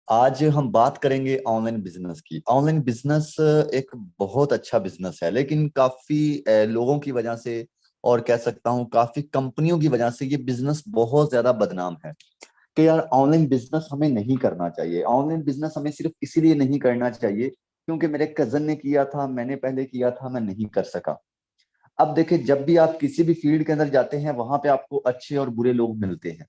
आज हम बात करेंगे ऑनलाइन बिजनेस की। ऑनलाइन बिजनेस एक बहुत अच्छा बिजनेस है, लेकिन काफी लोगों की वजह से और कह सकता हूँ काफी कंपनियों की वजह से ये बिजनेस बहुत ज्यादा बदनाम है कि यार ऑनलाइन बिजनेस हमें नहीं करना चाहिए। ऑनलाइन बिजनेस हमें सिर्फ इसीलिए नहीं करना चाहिए क्योंकि मेरे कजन ने किया था, मैंने पहले किया था, मैं नहीं कर सका। अब देखिए, जब भी आप किसी भी फील्ड के अंदर जाते हैं वहां पे आपको अच्छे और बुरे लोग मिलते हैं।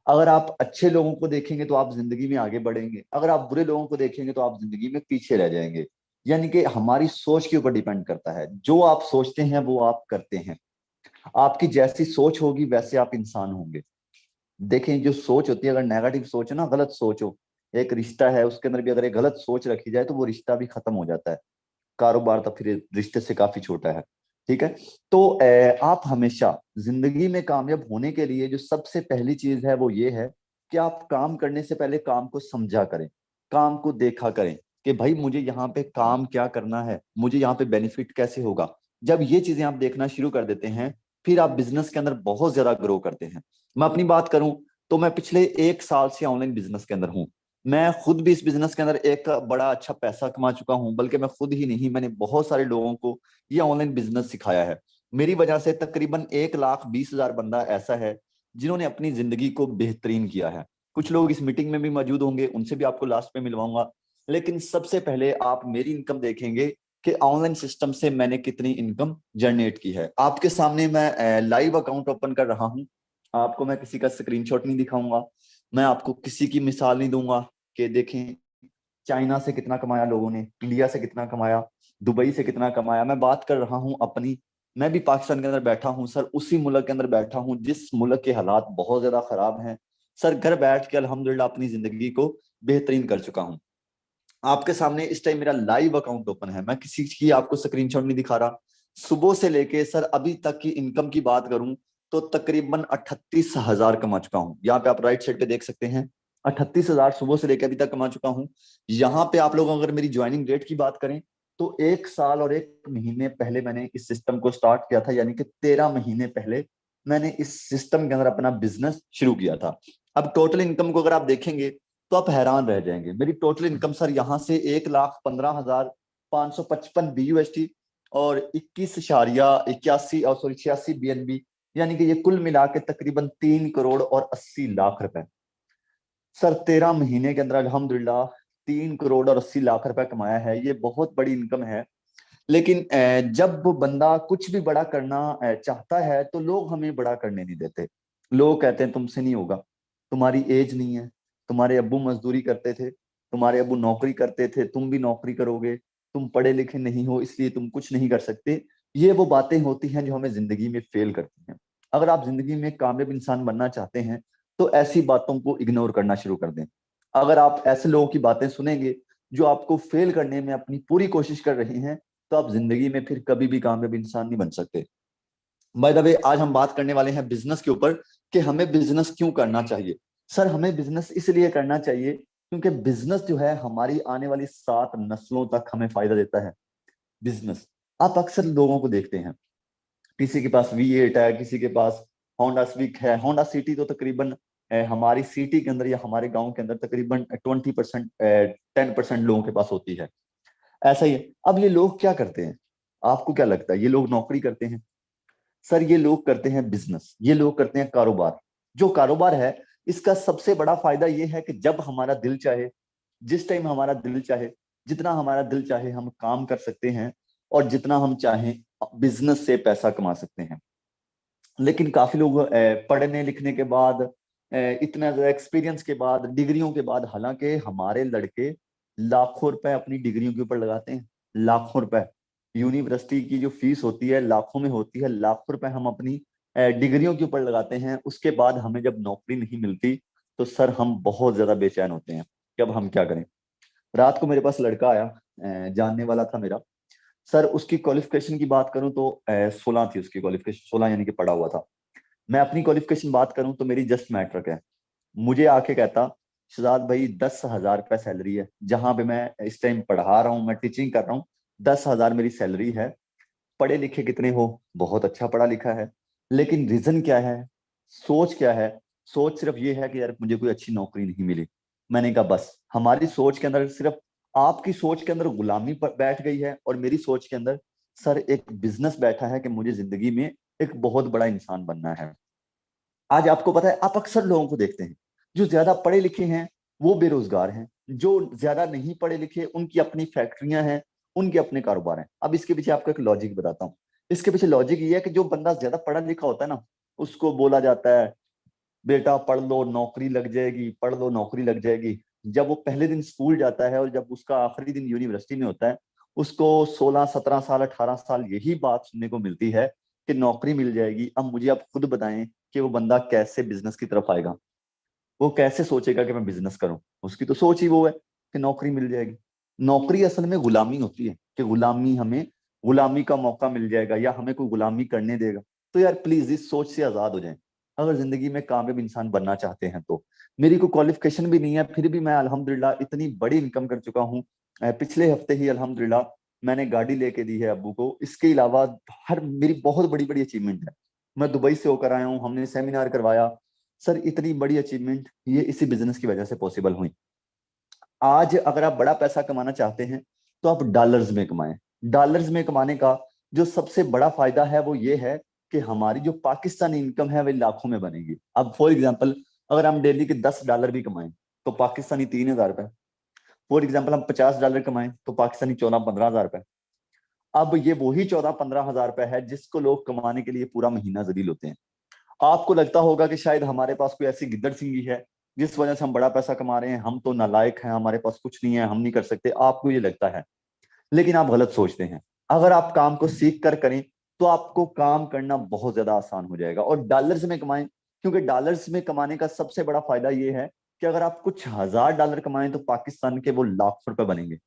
अगर आप अच्छे लोगों को देखेंगे तो आप जिंदगी में आगे बढ़ेंगे, अगर आप बुरे लोगों को देखेंगे तो आप जिंदगी में पीछे रह जाएंगे। यानी कि हमारी सोच के ऊपर डिपेंड करता है। जो आप सोचते हैं वो आप करते हैं। आपकी जैसी सोच होगी वैसे आप इंसान होंगे। देखें, जो सोच होती है, अगर नेगेटिव सोच है ना, गलत सोच हो, एक रिश्ता है उसके अंदर भी अगर एक गलत सोच रखी जाए तो वो रिश्ता भी खत्म हो जाता है। कारोबार तो फिर रिश्ते से काफी छोटा है। ठीक है। तो आप हमेशा जिंदगी में कामयाब होने के लिए जो सबसे पहली चीज है वो ये है कि आप काम करने से पहले काम को समझा करें, काम को देखा करें कि भाई मुझे यहाँ पे काम क्या करना है, मुझे यहाँ पे बेनिफिट कैसे होगा। जब ये चीजें आप देखना शुरू कर देते हैं, फिर आप बिजनेस के अंदर बहुत ज्यादा ग्रो करते हैं। मैं अपनी बात करूं तो मैं पिछले 1 साल से ऑनलाइन बिजनेस के अंदर हूं। मैं खुद भी इस बिजनेस के अंदर एक बड़ा अच्छा पैसा कमा चुका हूं, बल्कि मैं खुद ही नहीं, मैंने बहुत सारे लोगों को ये ऑनलाइन बिजनेस सिखाया है। मेरी वजह से तकरीबन 1,20,000 बंदा ऐसा है जिन्होंने अपनी जिंदगी को बेहतरीन किया है। कुछ लोग इस मीटिंग में भी मौजूद होंगे, उनसे भी आपको लास्ट में मिलवाऊंगा। लेकिन सबसे पहले आप मेरी इनकम देखेंगे कि ऑनलाइन सिस्टम से मैंने कितनी इनकम जनरेट की है। आपके सामने मैं लाइव अकाउंट ओपन कर रहा हूं। आपको मैं किसी का स्क्रीनशॉट नहीं दिखाऊंगा, मैं आपको किसी की मिसाल नहीं दूंगा कि देखें चाइना से कितना कमाया लोगों ने, इंडिया से कितना कमाया, दुबई से कितना कमाया। मैं बात कर रहा हूं अपनी। मैं भी पाकिस्तान के अंदर बैठा हूं सर, उसी मुल्क के अंदर बैठा हूं जिस मुल्क के हालात बहुत ज्यादा खराब हैं। सर घर बैठ के अल्हम्दुलिल्लाह अपनी जिंदगी को बेहतरीन कर चुका हूं। आपके सामने इस टाइम मेरा लाइव अकाउंट ओपन है, मैं किसी की आपको स्क्रीनशॉट नहीं दिखा रहा। सुबह से लेके सर अभी तक की इनकम की बात करूं तो तकरीबन 38,000 कमा चुका हूं। यहाँ पे आप राइट साइड पे देख सकते हैं, 38,000 सुबह से लेकर अभी तक कमा चुका हूं। यहाँ पे आप लोग अगर मेरी ज्वाइनिंग डेट की बात करें तो 1 साल और 1 महीने पहले मैंने इस सिस्टम को स्टार्ट किया था, यानी कि 13 महीने पहले मैंने इस सिस्टम के अंदर अपना बिजनेस शुरू किया था। अब टोटल इनकम को अगर आप देखेंगे तो आप हैरान रह जाएंगे। मेरी टोटल इनकम सर यहाँ से 1,15,555 BUSD और 21,81 और सॉरी 86 BNB, यानी कि ये कुल मिला के तकरीबन 3,80,00,000 रुपए। सर 13 महीने के अंदर अल्हम्दुलिल्लाह 3,80,00,000 रुपए कमाया है। ये बहुत बड़ी इनकम है। लेकिन जब वो बंदा कुछ भी बड़ा करना चाहता है तो लोग हमें बड़ा करने नहीं देते। लोग कहते हैं तुमसे नहीं होगा, तुम्हारी एज नहीं है, तुम्हारे अब्बू मजदूरी करते थे, तुम्हारे अब्बू नौकरी करते थे, तुम भी नौकरी करोगे, तुम पढ़े लिखे नहीं हो इसलिए तुम कुछ नहीं कर सकते। ये वो बातें होती हैं जो हमें जिंदगी में फेल करती हैं। अगर आप जिंदगी में कामयाब इंसान बनना चाहते हैं तो ऐसी बातों को इग्नोर करना शुरू कर दें। अगर आप ऐसे लोगों की बातें सुनेंगे जो आपको फेल करने में अपनी पूरी कोशिश कर रहे हैं तो आप जिंदगी में फिर कभी भी कामयाब इंसान नहीं बन सकते। बाय द वे, आज हम बात करने वाले हैं बिजनेस के ऊपर कि हमें बिजनेस क्यों करना चाहिए। सर हमें बिजनेस इसलिए करना चाहिए क्योंकि बिजनेस जो है हमारी आने वाली 7 नस्लों तक हमें फायदा देता है। बिजनेस, आप अक्सर लोगों को देखते हैं, किसी के पास V8 है, किसी के पास होंडा स्विक है, होंडा सिटी तो तकरीबन हमारी सिटी के अंदर या हमारे गांव के अंदर तकरीबन 20%, 10% लोगों के पास होती है। ऐसा ही है। अब ये लोग क्या करते हैं, आपको क्या लगता है? ये लोग नौकरी करते हैं? सर ये लोग करते हैं बिजनेस, ये लोग करते हैं कारोबार। जो कारोबार है इसका सबसे बड़ा फायदा ये है कि जब हमारा दिल चाहे, जिस टाइम हमारा दिल चाहे, जितना हमारा दिल चाहे हम काम कर सकते हैं और जितना हम चाहें बिजनेस से पैसा कमा सकते हैं। लेकिन काफी लोग पढ़ने लिखने के बाद, इतना ज्यादा एक्सपीरियंस के बाद, डिग्रियों के बाद, हालांकि हमारे लड़के लाखों रुपए अपनी डिग्रियों के ऊपर लगाते हैं, लाखों रुपए। यूनिवर्सिटी की जो फीस होती है लाखों में होती है, लाखों रुपए हम अपनी डिग्रियों के ऊपर लगाते हैं। उसके बाद हमें जब नौकरी नहीं मिलती तो सर हम बहुत ज्यादा बेचैन होते हैं कि अब हम क्या करें। रात को मेरे पास लड़का आया, जानने वाला था मेरा। सर उसकी क्वालिफिकेशन की बात करूं तो 16 थी उसकी क्वालिफिकेशन, 16 यानी कि पढ़ा हुआ था। मैं अपनी क्वालिफिकेशन बात करूं तो मेरी जस्ट मैट्रिक है। मुझे आके कहता शहजाद भाई 10,000 रुपये सैलरी है, जहां पे मैं इस टाइम पढ़ा रहा हूँ, मैं टीचिंग कर रहा हूँ, 10,000 मेरी सैलरी है। पढ़े लिखे कितने हो? बहुत अच्छा पढ़ा लिखा है। लेकिन रीजन क्या है, सोच क्या है? सोच सिर्फ ये है कि यार मुझे कोई अच्छी नौकरी नहीं मिली। मैंने कहा बस हमारी सोच के अंदर सिर्फ आपकी सोच के अंदर गुलामी बैठ गई है और मेरी सोच के अंदर सर एक बिजनेस बैठा है कि मुझे जिंदगी में एक बहुत बड़ा इंसान बनना है। आज आपको पता है, आप अक्सर लोगों को देखते हैं जो ज्यादा पढ़े लिखे हैं वो बेरोजगार हैं, जो ज्यादा नहीं पढ़े लिखे उनकी अपनी फैक्ट्रियां हैं, उनके अपने कारोबार हैं। अब इसके पीछे आपको एक लॉजिक बताता हूँ। इसके पीछे लॉजिक ये है कि जो बंदा ज्यादा पढ़ा लिखा होता है ना, उसको बोला जाता है बेटा पढ़ लो नौकरी लग जाएगी, पढ़ लो नौकरी लग जाएगी। जब वो पहले दिन स्कूल जाता है और जब उसका आखिरी दिन यूनिवर्सिटी में होता है, उसको 16 17 साल 18 साल यही बात सुनने को मिलती है कि नौकरी मिल जाएगी। अब मुझे आप खुद बताएं कि वो बंदा कैसे बिजनेस की तरफ आएगा, वो कैसे सोचेगा कि मैं बिजनेस करूं। उसकी तो सोच ही वो है कि नौकरी मिल जाएगी। नौकरी असल में गुलामी होती है कि गुलामी हमें गुलामी का मौका मिल जाएगा या हमें कोई गुलामी करने देगा। तो यार प्लीज इस सोच से आजाद हो जाएं। अगर जिंदगी में कामयाब इंसान बनना चाहते हैं तो मेरी कोई क्वालिफिकेशन भी नहीं है, फिर भी मैं अल्हम्दुलिल्लाह इतनी बड़ी इनकम कर चुका हूँ। पिछले हफ्ते ही अल्हम्दुलिल्लाह मैंने गाड़ी लेके दी है अब्बू को। इसके अलावा हर मेरी बहुत बड़ी बड़ी अचीवमेंट है। मैं दुबई से होकर आया हूँ, हमने सेमिनार करवाया। सर इतनी बड़ी अचीवमेंट ये इसी बिजनेस की वजह से पॉसिबल हुई। आज अगर आप बड़ा पैसा कमाना चाहते हैं तो आप डॉलर्स में कमाएं। डॉलर्स में कमाने का जो सबसे बड़ा फायदा है वो ये है कि हमारी जो पाकिस्तानी इनकम है वह लाखों में बनेगी। अब फॉर एग्जांपल अगर हम डेली के $10 भी कमाएं तो पाकिस्तानी 3,000 रुपए। फॉर एग्जाम्पल हम $50 कमाएं तो पाकिस्तानी 14 15 हजार रुपए। अब ये वही 14 15 हजार रुपए है जिसको लोग कमाने के लिए पूरा महीना जलील होते हैं। आपको लगता होगा कि शायद हमारे पास कोई ऐसी गिद्दड़ सिंगी है जिस वजह से हम बड़ा पैसा कमा रहे हैं, हम तो नालायक हैं, हमारे पास कुछ नहीं है, हम नहीं कर सकते, आपको ये लगता है। लेकिन आप गलत सोचते हैं। अगर आप काम को सीख कर करें तो आपको काम करना बहुत ज्यादा आसान हो जाएगा। और डॉलर्स में कमाएं, क्योंकि डॉलर्स में कमाने का सबसे बड़ा फायदा ये है कि अगर आप कुछ $1000 कमाएं तो पाकिस्तान के वो लाख रुपए बनेंगे।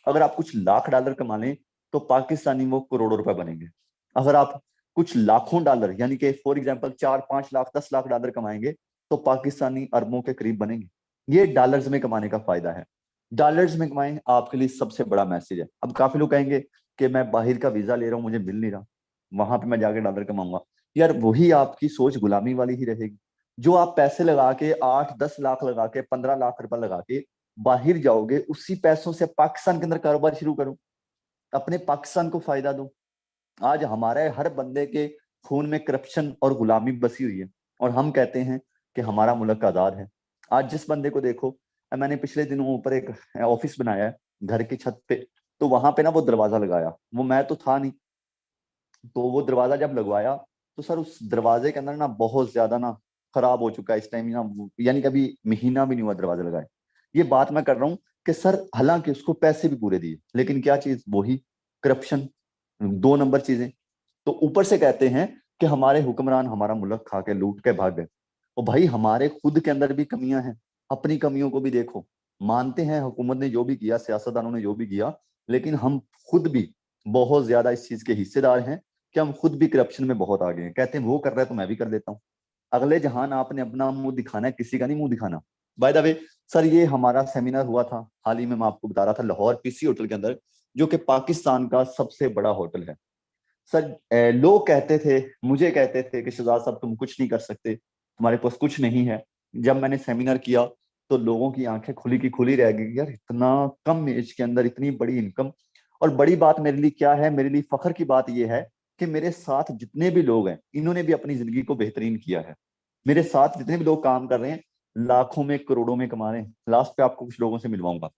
अगर आप कुछ $1,00,000 कमा लें तो पाकिस्तानी वो करोड़ों रुपए बनेंगे। अगर आप कुछ लाखों डॉलर यानी कि फॉर एग्जांपल 4 5 लाख $10 लाख कमाएंगे तो पाकिस्तानी अरबों के करीब बनेंगे। ये डॉलर्स में कमाने का फायदा है। डॉलर्स में कमाएं आपके लिए सबसे बड़ा मैसेज है। अब काफी लोग कहेंगे कि मैं बाहर का वीजा ले रहा हूं मुझे मिल नहीं रहा, वहां पे मैं जाके डॉलर कमाऊंगा। यार वही आपकी सोच गुलामी वाली ही रहेगी। जो आप पैसे लगा के 8 10 लाख लगा के 15 लाख रुपए लगा के बाहर जाओगे, उसी पैसों से पाकिस्तान के अंदर कारोबार शुरू करो, अपने पाकिस्तान को फायदा दो। आज हमारे हर बंदे के खून में करप्शन और गुलामी बसी हुई है और हम कहते हैं कि हमारा मुल्क आजाद है। आज जिस बंदे को देखो, मैंने पिछले दिनों ऊपर एक ऑफिस बनाया है घर की छत पे, तो वहां पे ना वो दरवाजा लगाया, वो मैं तो था नहीं। तो वो दरवाजा जब लगवाया तो सर उस दरवाजे के अंदर ना बहुत ज्यादा ना खराब हो चुका है इस टाइम ना, यानी कभी महीना भी नहीं हुआ दरवाजा लगाए। ये बात मैं कर रहा हूँ कि सर हालांकि उसको पैसे भी पूरे दिए लेकिन क्या चीज वही करप्शन, 2 नंबर चीजें। तो ऊपर से कहते हैं कि हमारे हुक्मरान हमारा मुल्क खा के लूट के भाग गए। और भाई हमारे खुद के अंदर भी कमियां हैं, अपनी कमियों को भी देखो। मानते हैं हुकूमत ने जो भी किया, सियासतदानों ने जो भी किया, लेकिन हम खुद भी बहुत ज्यादा इस चीज के हिस्सेदार हैं कि हम खुद भी करप्शन में बहुत आगे हैं। कहते हैं वो कर रहा है तो मैं भी कर देता हूँ। अगले जहान आपने अपना मुंह दिखाना है, किसी का नहीं मुंह दिखाना। बाय द वे सर ये हमारा सेमिनार हुआ था हाल ही में, मैं आपको बता रहा था लाहौर पीसी होटल के अंदर, जो कि पाकिस्तान का सबसे बड़ा होटल है। सर लोग कहते थे, मुझे कहते थे कि शहजाद साहब तुम कुछ नहीं कर सकते, तुम्हारे पास कुछ नहीं है। जब मैंने सेमिनार किया तो लोगों की आंखें खुली की खुली रह गई, यार इतना कम एज के अंदर इतनी बड़ी इनकम। और बड़ी बात मेरे लिए क्या है, मेरे लिए फख्र की बात यह है कि मेरे साथ जितने भी लोग हैं इन्होंने भी अपनी जिंदगी को बेहतरीन किया है। मेरे साथ जितने भी लोग काम कर रहे हैं लाखों में करोड़ों में कमा रहे हैं। लास्ट पे आपको कुछ लोगों से मिलवाऊंगा।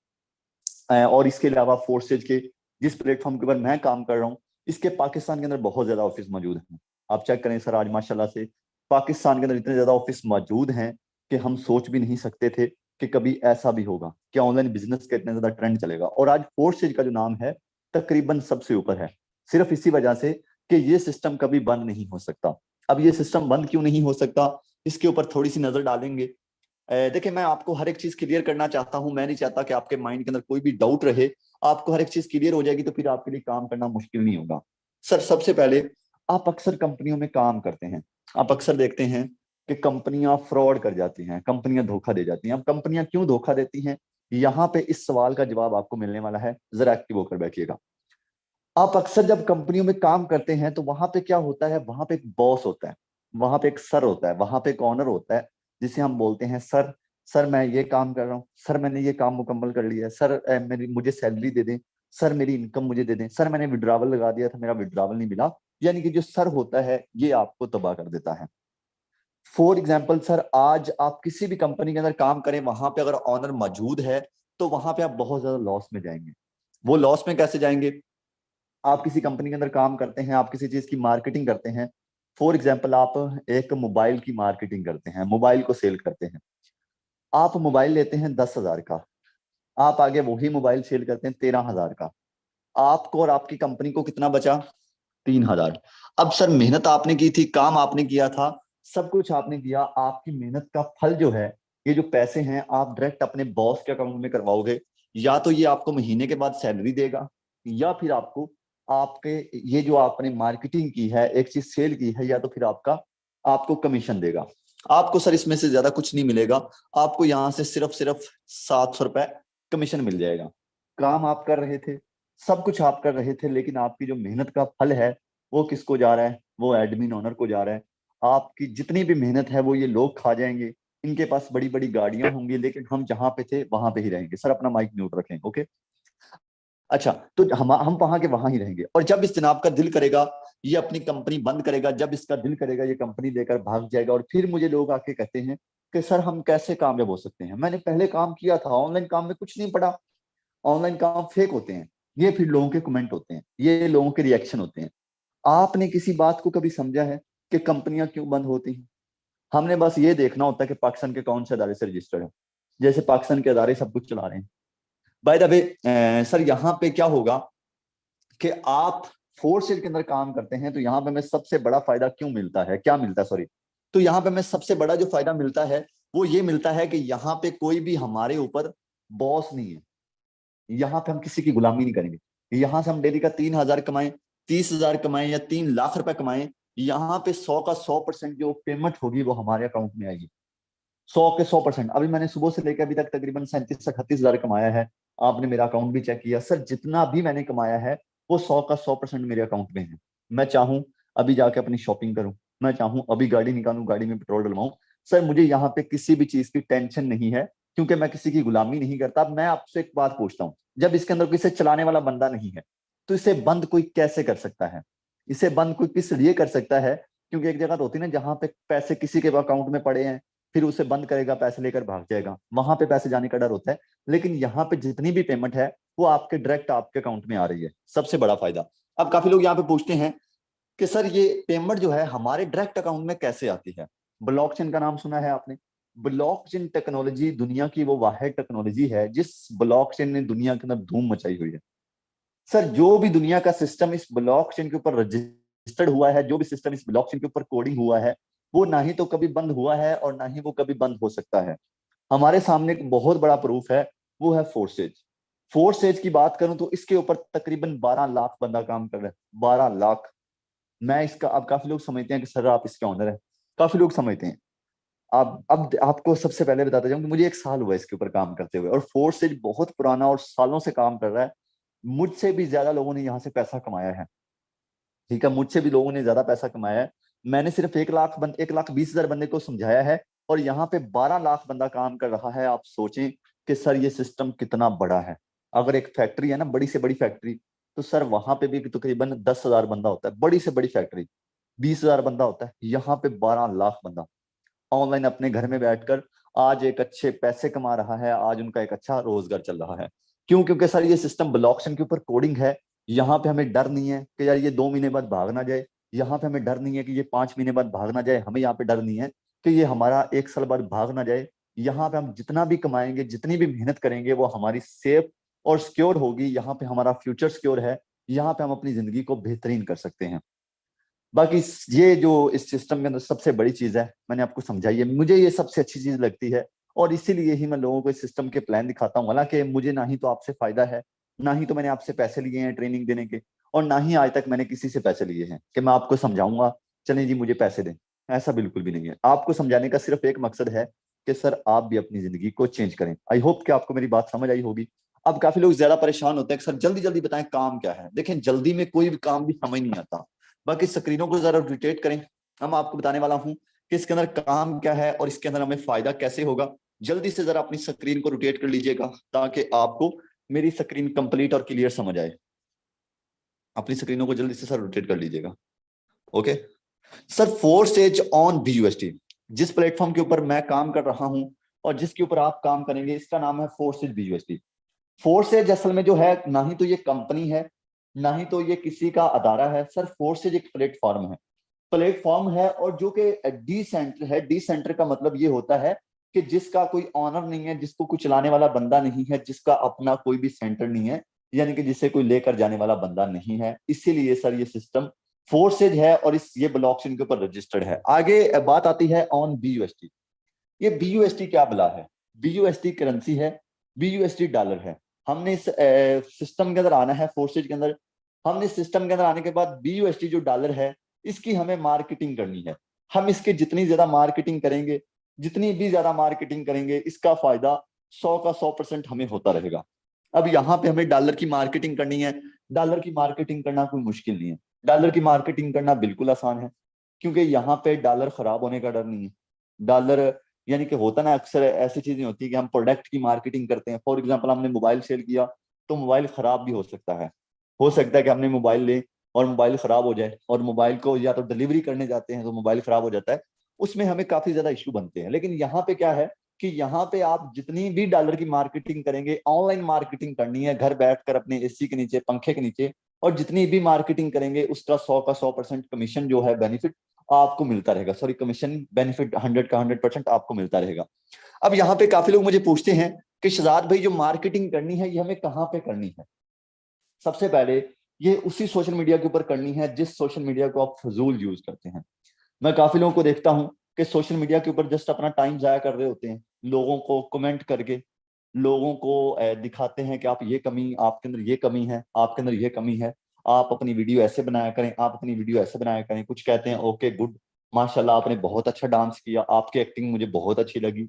और इसके अलावा फोर्सेज के जिस प्लेटफॉर्म के ऊपर मैं काम कर रहा हूँ, इसके पाकिस्तान के अंदर बहुत ज्यादा ऑफिस मौजूद हैं। आप चेक करें सर, आज माशाल्लाह से पाकिस्तान के अंदर इतने ज्यादा ऑफिस मौजूद हैं कि हम सोच भी नहीं सकते थे कि कभी ऐसा भी होगा कि ऑनलाइन बिजनेस का इतना ज्यादा ट्रेंड चलेगा। और आज फोर्सेज का जो नाम है तकरीबन सबसे ऊपर है, सिर्फ इसी वजह से कि ये सिस्टम कभी बंद नहीं हो सकता। अब ये सिस्टम बंद क्यों नहीं हो सकता, इसके ऊपर थोड़ी सी नजर डालेंगे। देखिए मैं आपको हर एक चीज क्लियर करना चाहता हूं, मैं नहीं चाहता कि आपके माइंड के अंदर कोई भी डाउट रहे। आपको हर एक चीज क्लियर हो जाएगी तो फिर आपके लिए काम करना मुश्किल नहीं होगा। सर सबसे पहले, आप अक्सर कंपनियों में काम करते हैं, आप अक्सर देखते हैं कि कंपनियां फ्रॉड कर जाती हैं, कंपनियां धोखा दे जाती हैं। अब कंपनियां क्यों धोखा देती हैं, यहाँ पे इस सवाल का जवाब आपको मिलने वाला है, जरा एक्टिव होकर बैठिएगा। आप अक्सर जब कंपनियों में काम करते हैं तो वहां पे क्या होता है, वहां पे एक बॉस होता है, वहां पे एक सर होता है, वहां पे एक ऑनर होता है जिसे हम बोलते हैं सर सर मैं ये काम कर रहा हूँ, सर मैंने ये काम मुकम्मल कर लिया है, सर मेरी मुझे सैलरी दे दें, सर मेरी इनकम मुझे दे दें, सर मैंने विड्रावल लगा दिया था, मेरा विड्रावल नहीं मिला। यानी कि जो सर होता है ये आपको तबाह कर देता है। फॉर एग्जाम्पल सर, आज आप किसी भी कंपनी के अंदर काम करें, वहां पे अगर ऑनर मौजूद है तो वहां पे आप बहुत ज्यादा लॉस में जाएंगे। वो लॉस में कैसे जाएंगे? आप किसी कंपनी के अंदर काम करते हैं, आप किसी चीज की मार्केटिंग करते हैं। फॉर एग्जाम्पल आप एक मोबाइल की मार्केटिंग करते हैं, मोबाइल को सेल करते हैं। आप मोबाइल लेते हैं 10,000 का, आप आगे वही मोबाइल सेल करते हैं 13,000 का। आपको और आपकी कंपनी को कितना बचा? 3,000। अब सर मेहनत आपने की थी, काम आपने किया था, सब कुछ आपने किया, आपकी मेहनत का फल जो है, ये जो पैसे हैं आप डायरेक्ट अपने बॉस के अकाउंट में करवाओगे। या तो ये आपको महीने के बाद सैलरी देगा, या फिर आपको आपके ये जो आपने मार्केटिंग की है, एक चीज सेल की है, या तो फिर आपका आपको कमीशन देगा। आपको सर इसमें से ज्यादा कुछ नहीं मिलेगा। आपको यहाँ से सिर्फ सिर्फ 700 रुपए कमीशन मिल जाएगा। काम आप कर रहे थे, सब कुछ आप कर रहे थे, लेकिन आपकी जो मेहनत का फल है वो किसको जा रहा है? वो एडमिन ओनर को जा रहा है। आपकी जितनी भी मेहनत है वो ये लोग खा जाएंगे। इनके पास बड़ी बड़ी गाड़ियां होंगी, लेकिन हम जहां पे थे वहां पे ही रहेंगे। सर अपना माइक म्यूट रखें, ओके। अच्छा, तो हम वहां के वहां ही रहेंगे, और जब इस जनाब का दिल करेगा ये अपनी कंपनी बंद करेगा, जब इसका दिल करेगा ये कंपनी लेकर भाग जाएगा। और फिर मुझे लोग आके कहते हैं कि सर हम कैसे कामयाब हो सकते हैं, मैंने पहले काम किया था, ऑनलाइन काम में कुछ नहीं पड़ा, ऑनलाइन काम फेक होते हैं। ये फिर लोगों के कमेंट होते हैं, ये लोगों के रिएक्शन होते हैं। आपने किसी बात को कभी समझा है कि कंपनियां क्यों बंद होती हैं? हमने बस ये देखना होता है कि पाकिस्तान के कौन से अदारे से रजिस्टर्ड है। जैसे पाकिस्तान के अदारे सब कुछ चला रहे हैं। बाय द वे सर, यहाँ पे क्या होगा कि आप फोर्स सेल के अंदर काम करते हैं, तो यहाँ पे हमें सबसे बड़ा फायदा क्यों मिलता है, क्या मिलता है सॉरी, तो यहाँ पे हमें सबसे बड़ा जो फायदा मिलता है वो ये मिलता है कि यहाँ पे कोई भी हमारे ऊपर बॉस नहीं है। यहाँ पे हम किसी की गुलामी नहीं करेंगे। यहाँ से हम डेली का 3,000 कमाएं, 30,000 कमाएं, या 3 लाख रुपए कमाएं, यहाँ पे 100 का 100% जो पेमेंट होगी वो हमारे अकाउंट में आएगी। 100 के 100%। अभी मैंने सुबह से लेकर अभी तक तकरीबन 37 से 38 हजार कमाया है। आपने मेरा अकाउंट भी चेक किया सर, जितना भी मैंने कमाया है वो 100 का 100% मेरे अकाउंट में है। मैं चाहूं अभी जाके अपनी शॉपिंग करूं, मैं चाहूं अभी गाड़ी निकालूं, गाड़ी में पेट्रोल डलवाऊं। सर मुझे यहाँ पे किसी भी चीज की टेंशन नहीं है, क्योंकि मैं किसी की गुलामी नहीं करता। अब मैं आपसे एक बात पूछता हूँ, जब इसके अंदर किसी चलाने वाला बंदा नहीं है, तो इसे बंद कोई कैसे कर सकता है? इसे बंद कोई किस लिए कर सकता है? क्योंकि एक जगह तो होती है ना जहां पे पैसे किसी के अकाउंट में पड़े हैं, फिर उसे बंद करेगा, पैसे लेकर भाग जाएगा, वहां पे पैसे जाने का डर होता है। लेकिन यहाँ पे जितनी भी पेमेंट है वो आपके डायरेक्ट आपके अकाउंट में आ रही है, सबसे बड़ा फायदा। अब काफी लोग यहाँ पे पूछते हैं कि सर ये पेमेंट जो है हमारे डायरेक्ट अकाउंट में कैसे आती है? ब्लॉकचेन का नाम सुना है आपने? ब्लॉकचेन टेक्नोलॉजी दुनिया की वो वाहिद टेक्नोलॉजी है जिस ब्लॉकचेन ने दुनिया के अंदर धूम मचाई हुई है। सर जो भी दुनिया का सिस्टम इस ब्लॉकचेन के ऊपर रजिस्टर्ड हुआ है, जो भी सिस्टम इस ब्लॉकचेन के ऊपर कोडिंग हुआ है, वो ना ही तो कभी बंद हुआ है और ना ही वो कभी बंद हो सकता है। हमारे सामने एक बहुत बड़ा प्रूफ है, वो है फोर्सेज। फोर्सेज की बात करूं तो इसके ऊपर तकरीबन 12 लाख बंदा काम कर रहा है, 12 लाख। मैं इसका, अब काफी लोग समझते हैं कि सर आप इसके ऑनर है, काफी लोग समझते हैं। अब आपको सबसे पहले बताता जाऊं कि मुझे 1 साल हुआ इसके ऊपर काम करते हुए, और फोर्सेज बहुत पुराना और सालों से काम कर रहा है। मुझसे भी ज्यादा लोगों ने यहाँ से पैसा कमाया है, ठीक है, मुझसे भी लोगों ने ज्यादा पैसा कमाया है। मैंने सिर्फ 1,20,000 बंदे को समझाया है, और यहाँ पे 12 लाख बंदा काम कर रहा है। आप सोचें कि सर ये सिस्टम कितना बड़ा है। अगर एक फैक्ट्री है ना, बड़ी से बड़ी फैक्ट्री, तो सर वहां पे भी तकरीबन 10,000 बंदा होता है। बड़ी से बड़ी फैक्ट्री 20,000 बंदा होता है, यहाँ पे 12 लाख बंदा ऑनलाइन अपने घर में बैठकर आज एक अच्छे पैसे कमा रहा है, आज उनका एक अच्छा रोजगार चल रहा है। क्यों? क्योंकि सर ये सिस्टम ब्लॉकचेन के ऊपर कोडिंग है। यहाँ पे हमें डर नहीं है कि यार ये 2 महीने बाद भाग ना जाए, यहाँ पे हमें डर नहीं है कि ये 5 महीने बाद भाग ना जाए, हमें यहाँ पे डर नहीं है कि ये हमारा 1 साल बाद भाग ना जाए। यहाँ पे हम जितना भी कमाएंगे, जितनी भी मेहनत करेंगे, वो हमारी सेफ और सिक्योर होगी। यहाँ पे हमारा फ्यूचर सिक्योर है, यहाँ पे हम अपनी जिंदगी को बेहतरीन कर सकते हैं। बाकी ये जो इस सिस्टम के अंदर सबसे बड़ी चीज है, मैंने आपको समझाई है, मुझे ये सबसे अच्छी चीज लगती है। और इसीलिए ही मैं लोगों को इस सिस्टम के प्लान दिखाता हूँ। हालांकि मुझे ना ही तो आपसे फायदा है, ना ही तो मैंने आपसे पैसे लिए हैं ट्रेनिंग देने के, और ना ही आज तक मैंने किसी से पैसे लिए हैं कि मैं आपको समझाऊंगा चलें जी मुझे पैसे दें। ऐसा बिल्कुल भी नहीं है। आपको समझाने का सिर्फ एक मकसद है कि सर आप भी अपनी जिंदगी को चेंज करें। आई होप कि आपको मेरी बात समझ आई होगी। अब काफी लोग ज्यादा परेशान होते हैं कि सर जल्दी जल्दी बताएं काम क्या है। देखें, जल्दी में कोई भी काम भी समझ नहीं आता। बाकी स्क्रीनों को जरा रोटेट करें, हम आपको बताने वाला हूं कि इसके अंदर काम क्या है और इसके अंदर हमें फायदा कैसे होगा। जल्दी से जरा अपनी स्क्रीन को रोटेट कर लीजिएगा ताकि आपको मेरी स्क्रीन कंप्लीट और क्लियर समझ आए। अपनी स्क्रीनों को जल्दी से सर रोटेट कर लीजिएगा। Okay sir, Forsage on BUSD, जिस प्लेटफॉर्म के ऊपर मैं काम कर रहा हूं और जिसके ऊपर आप काम करेंगे, इसका नाम है Forsage BUSD। Forsage असल में जो है, ना ही तो ये कंपनी है, ना ही तो ये किसी का अदारा है सर। फोर्स एज एक प्लेटफॉर्म है, प्लेटफॉर्म है, और जो कि डिसेंटर है। डिसेंटर का मतलब ये होता है कि जिसका कोई ऑनर नहीं है, जिसको कोई चलाने वाला बंदा नहीं है, जिसका अपना कोई भी सेंटर नहीं है, यानी कि जिसे कोई लेकर जाने वाला बंदा नहीं है। इसीलिए सर ये सिस्टम फोर्सेज है और इस ये ब्लॉकचेन के ऊपर रजिस्टर्ड है। आगे बात आती है ऑन BUSD। ये BUSD क्या बला है? BUSD करेंसी है, BUSD डॉलर है। हमने इस सिस्टम के अंदर आना है, फोर्सेज के अंदर। हमने इस सिस्टम के अंदर आने के बाद BUSD जो डॉलर है, इसकी हमें मार्केटिंग करनी है। हम इसके जितनी ज्यादा मार्केटिंग करेंगे, जितनी भी ज्यादा मार्केटिंग करेंगे, इसका फायदा 100 का 100% हमें होता रहेगा। अब यहाँ पे हमें डॉलर की मार्केटिंग करनी है। डॉलर की मार्केटिंग करना कोई मुश्किल नहीं है, डॉलर की मार्केटिंग करना बिल्कुल आसान है, क्योंकि यहाँ पे डॉलर खराब होने का डर नहीं है। डॉलर यानी कि होता ना, अक्सर ऐसी चीजें होती है कि हम प्रोडक्ट की मार्केटिंग करते हैं। फॉर एग्जांपल, हमने मोबाइल सेल किया तो मोबाइल खराब भी हो सकता है। हो सकता है कि हमने मोबाइल ले और मोबाइल खराब हो जाए, और मोबाइल को या तो डिलीवरी करने जाते हैं तो मोबाइल खराब हो जाता है, उसमें हमें काफी ज्यादा इश्यू बनते हैं। लेकिन यहाँ पे क्या है कि यहाँ पे आप जितनी भी डॉलर की मार्केटिंग करेंगे, ऑनलाइन मार्केटिंग करनी है घर बैठकर अपने AC के नीचे, पंखे के नीचे, और जितनी भी मार्केटिंग करेंगे उसका 100 का 100% कमीशन जो है, बेनिफिट आपको मिलता रहेगा। सॉरी, कमीशन बेनिफिट 100 का 100% आपको मिलता रहेगा। अब यहाँ पे काफी लोग मुझे पूछते हैं कि शहजाद भाई, जो मार्केटिंग करनी है ये हमें कहाँ पे करनी है? सबसे पहले ये उसी सोशल मीडिया के ऊपर करनी है जिस सोशल मीडिया को आप फजूल यूज करते हैं। मैं काफी लोगों को देखता हूं कि सोशल मीडिया के ऊपर जस्ट अपना टाइम जाया कर रहे होते हैं, लोगों को कमेंट करके, लोगों को दिखाते हैं कि आप ये कमी, आपके अंदर ये कमी है, आपके अंदर ये कमी है, आप अपनी वीडियो ऐसे बनाया करें, आप अपनी वीडियो ऐसे बनाया करें। कुछ कहते हैं ओके गुड, माशाल्लाह आपने बहुत अच्छा डांस किया, आपकी एक्टिंग मुझे बहुत अच्छी लगी।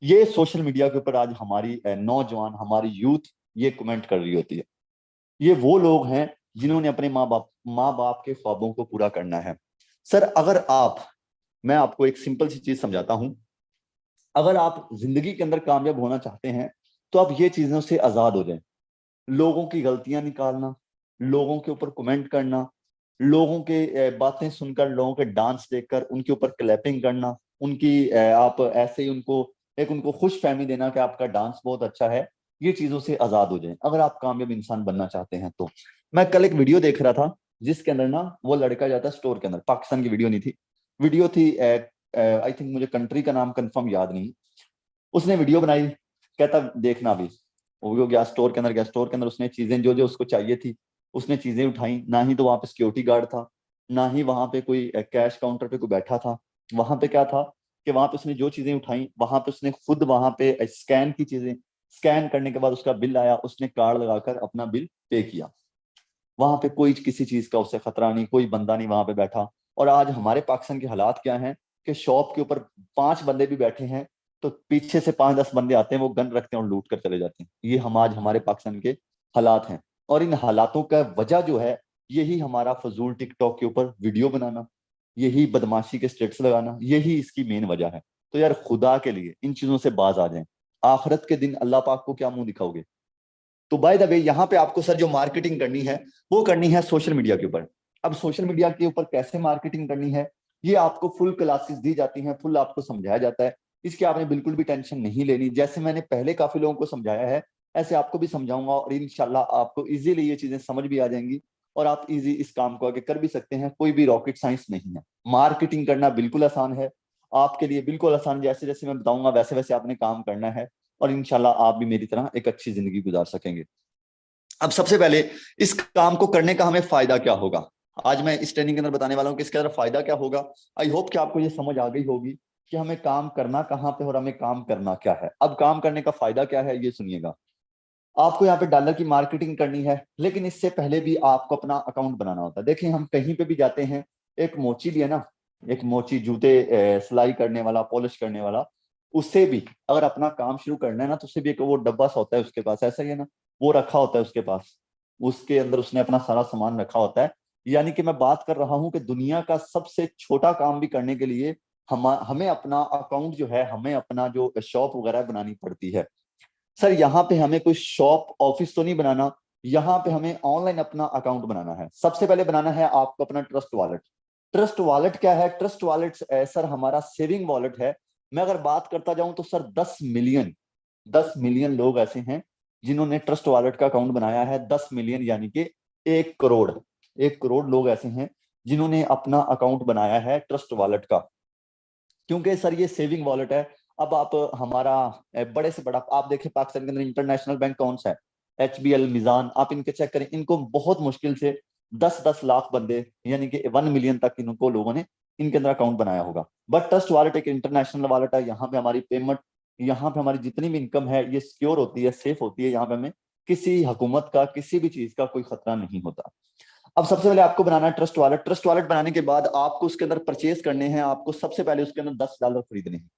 ये सोशल मीडिया के ऊपर आज हमारी नौजवान, हमारी यूथ ये कमेंट कर रही होती है। ये वो लोग हैं जिन्होंने अपने माँ बाप के ख्वाबों को पूरा करना है। सर, अगर आप, मैं आपको एक सिंपल सी चीज समझाता हूं, अगर आप जिंदगी के अंदर कामयाब होना चाहते हैं तो आप ये चीजों से आजाद हो जाएं। लोगों की गलतियां निकालना, लोगों के ऊपर कमेंट करना, लोगों के बातें सुनकर, लोगों के डांस देखकर उनके ऊपर क्लैपिंग करना, उनकी आप ऐसे ही उनको खुश फहमी देना कि आपका डांस बहुत अच्छा है, ये चीजों से आजाद हो जाएं अगर आप कामयाब इंसान बनना चाहते हैं तो। मैं कल एक वीडियो देख रहा था जिसके अंदर ना वो लड़का जाता है स्टोर के अंदर, पाकिस्तान की वीडियो नहीं थी, वीडियो थी, आई थिंक मुझे कंट्री का नाम कंफर्म याद नहीं। उसने वीडियो बनाई, कहता देखना भी, वो गया स्टोर के अंदर, गया स्टोर के अंदर, उसने चीजें जो जो उसको चाहिए थी उसने चीजें उठाई। ना ही तो वहां पे सिक्योरिटी गार्ड था, ना ही वहां पे कोई कैश काउंटर पे कोई बैठा था। वहां पे क्या था कि वहां पे उसने जो चीजें उठाई, वहां पे उसने खुद वहां पे स्कैन की चीजें, स्कैन करने के बाद उसका बिल आया, उसने कार्ड लगाकर अपना बिल पे किया। वहां पे कोई किसी चीज का उसे खतरा नहीं, कोई बंदा नहीं वहां पे बैठा। और आज हमारे पाकिस्तान के हालात क्या हैं कि शॉप के ऊपर 5 बंदे भी बैठे हैं तो पीछे से 5-10 बंदे आते हैं, वो गन रखते हैं और लूट कर चले जाते हैं। ये हम आज हमारे पाकिस्तान के हालात हैं। और इन हालातों का वजह जो है, यही हमारा फजूल टिकटॉक के ऊपर वीडियो बनाना, यही बदमाशी के स्टेटस लगाना, यही इसकी मेन वजह है। तो यार खुदा के लिए इन चीजों से बाज आ जाएं। आखिरत के दिन अल्लाह पाक को क्या मुंह दिखाओगे? तो बाय द वे, यहाँ पे आपको सर जो मार्केटिंग करनी है वो करनी है सोशल मीडिया के ऊपर। अब सोशल मीडिया के ऊपर कैसे मार्केटिंग करनी है, ये आपको फुल क्लासेस दी जाती हैं, फुल आपको समझाया जाता है। इसकी आपने बिल्कुल भी टेंशन नहीं लेनी। जैसे मैंने पहले काफी लोगों को समझाया है, ऐसे आपको भी समझाऊंगा, और इंशाल्लाह आपको इजीली ये चीजें समझ भी आ जाएंगी और आप इजी इस काम को आगे कर भी सकते हैं। कोई भी रॉकेट साइंस नहीं है, मार्केटिंग करना बिल्कुल आसान है आपके लिए, बिल्कुल आसान। जैसे जैसे मैं बताऊंगा वैसे वैसे आपने काम करना है, और इंशाल्लाह आप भी मेरी तरह एक अच्छी जिंदगी गुजार सकेंगे। अब सबसे पहले इस काम को करने का हमें फायदा क्या होगा, आज मैं इस ट्रेनिंग के अंदर बताने वाला हूं कि इसके अंदर फायदा क्या होगा। आई होप कि आपको ये समझ आ गई होगी कि हमें काम करना कहाँ पे और हमें काम करना क्या है। अब काम करने का फायदा क्या है ये सुनिएगा। आपको यहाँ पे डॉलर की मार्केटिंग करनी है, लेकिन इससे पहले भी आपको अपना अकाउंट बनाना होता है। देखिए, हम कहीं पे भी जाते हैं, एक मोची भी है ना, एक मोची, जूते सिलाई करने वाला, पॉलिश करने वाला, उससे भी अगर अपना काम शुरू करना है ना, तो उससे भी एक वो डब्बा सा होता है उसके पास, ऐसा ही है ना, वो रखा होता है उसके पास, उसके अंदर उसने अपना सारा सामान रखा होता है। यानी कि मैं बात कर रहा हूं कि दुनिया का सबसे छोटा काम भी करने के लिए हमें अपना अकाउंट जो है, हमें अपना जो शॉप वगैरह बनानी पड़ती है। सर यहाँ पे हमें कोई शॉप ऑफिस तो नहीं बनाना, यहाँ पे हमें ऑनलाइन अपना अकाउंट बनाना है। सबसे पहले बनाना है आपको अपना ट्रस्ट वॉलेट। ट्रस्ट वॉलेट क्या है? ट्रस्ट वॉलेट सर हमारा सेविंग वॉलेट है। मैं अगर बात करता जाऊं तो सर 10 मिलियन, 10 मिलियन लोग ऐसे हैं जिन्होंने ट्रस्ट वॉलेट का अकाउंट बनाया है। 10 मिलियन यानी कि 1 करोड़, 1 करोड़ लोग ऐसे हैं जिन्होंने अपना अकाउंट बनाया है ट्रस्ट वॉलेट का। क्योंकि सर ये सेविंग वॉलेट है। अब आप हमारा बड़े से बड़ा आप देखें पाकिस्तान के अंदर इंटरनेशनल बैंक कौन सा है? HBL, मिजान, आप इनके चेक करें, इनको बहुत मुश्किल से 10-10 लाख बंदे यानी कि 1 मिलियन तक इनको लोगों ने इनके अंदर अकाउंट बनाया होगा। बट ट्रस्ट वॉलेट एक इंटरनेशनल वॉलेट है। यहाँ पे हमारी पेमेंट, यहाँ पे हमारी जितनी भी इनकम है ये सिक्योर होती है, सेफ होती है। यहाँ पे हमें किसी हुकूमत का, किसी भी चीज का कोई खतरा नहीं होता। अब सबसे पहले आपको बनाना है ट्रस्ट वॉलेट। ट्रस्ट वॉलेट बनाने के बाद आपको उसके अंदर परचेज करने हैं। आपको सबसे पहले उसके अंदर $10 खरीदने हैं।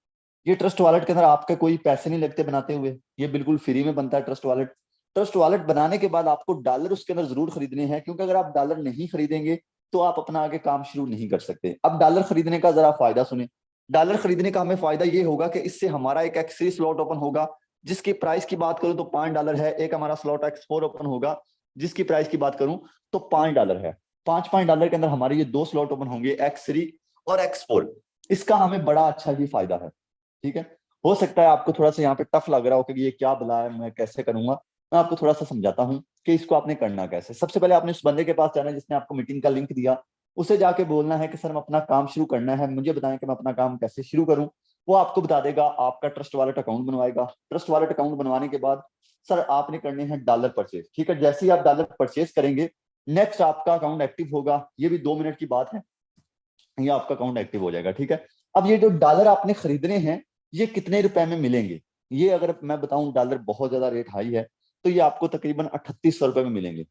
ये ट्रस्ट वॉलेट के अंदर आपके कोई पैसे नहीं लगते बनाते हुए, ये बिल्कुल फ्री में बनता है ट्रस्ट वॉलेट। ट्रस्ट वॉलेट बनाने के बाद आपको डॉलर उसके अंदर जरूर खरीदने हैं, क्योंकि अगर आप डॉलर नहीं खरीदेंगे तो आप अपना आगे काम शुरू नहीं कर सकते। अब डॉलर खरीदने का जरा फायदा सुने। डॉलर खरीदने का हमें फायदा ये होगा कि इससे हमारा एक एक्स स्लॉट ओपन होगा, जिसकी प्राइस की बात करूं तो $5 है। एक हमारा स्लॉट X4 ओपन होगा, जिसकी प्राइस की बात करूं तो $5 है। $5 के अंदर हमारे ये दो स्लॉट ओपन होंगे, X3 और X4। इसका हमें बड़ा अच्छा ही फायदा है। ठीक है, हो सकता है आपको थोड़ा सा यहाँ पे टफ लग रहा हो कि ये क्या बुला है, मैं कैसे करूंगा। मैं आपको थोड़ा सा समझाता हूँ कि इसको आपने करना कैसे। सबसे पहले आपने उस बंदे के पास जाना है जिसने आपको मीटिंग का लिंक दिया, उसे जाके बोलना है कि सर मैं अपना काम शुरू करना है, मुझे बताएं कि मैं अपना काम कैसे शुरू करूं। वो आपको बता देगा, आपका ट्रस्ट वॉलेट अकाउंट बनवाएगा। ट्रस्ट वॉलेट अकाउंट बनवाने के बाद सर आपने करने हैं डॉलर परचेज। ठीक है, जैसे ही आप डॉलर परचेज करेंगे, नेक्स्ट आपका अकाउंट एक्टिव होगा। ये भी 2 मिनट की बात है, ये आपका अकाउंट एक्टिव हो जाएगा। ठीक है, अब ये जो डॉलर आपने खरीदने हैं ये कितने रुपए में मिलेंगे? ये अगर मैं बताऊं डॉलर बहुत ज्यादा रेट हाई है तो ये आपको तकरीबन 3800 रुपए में मिलेंगे।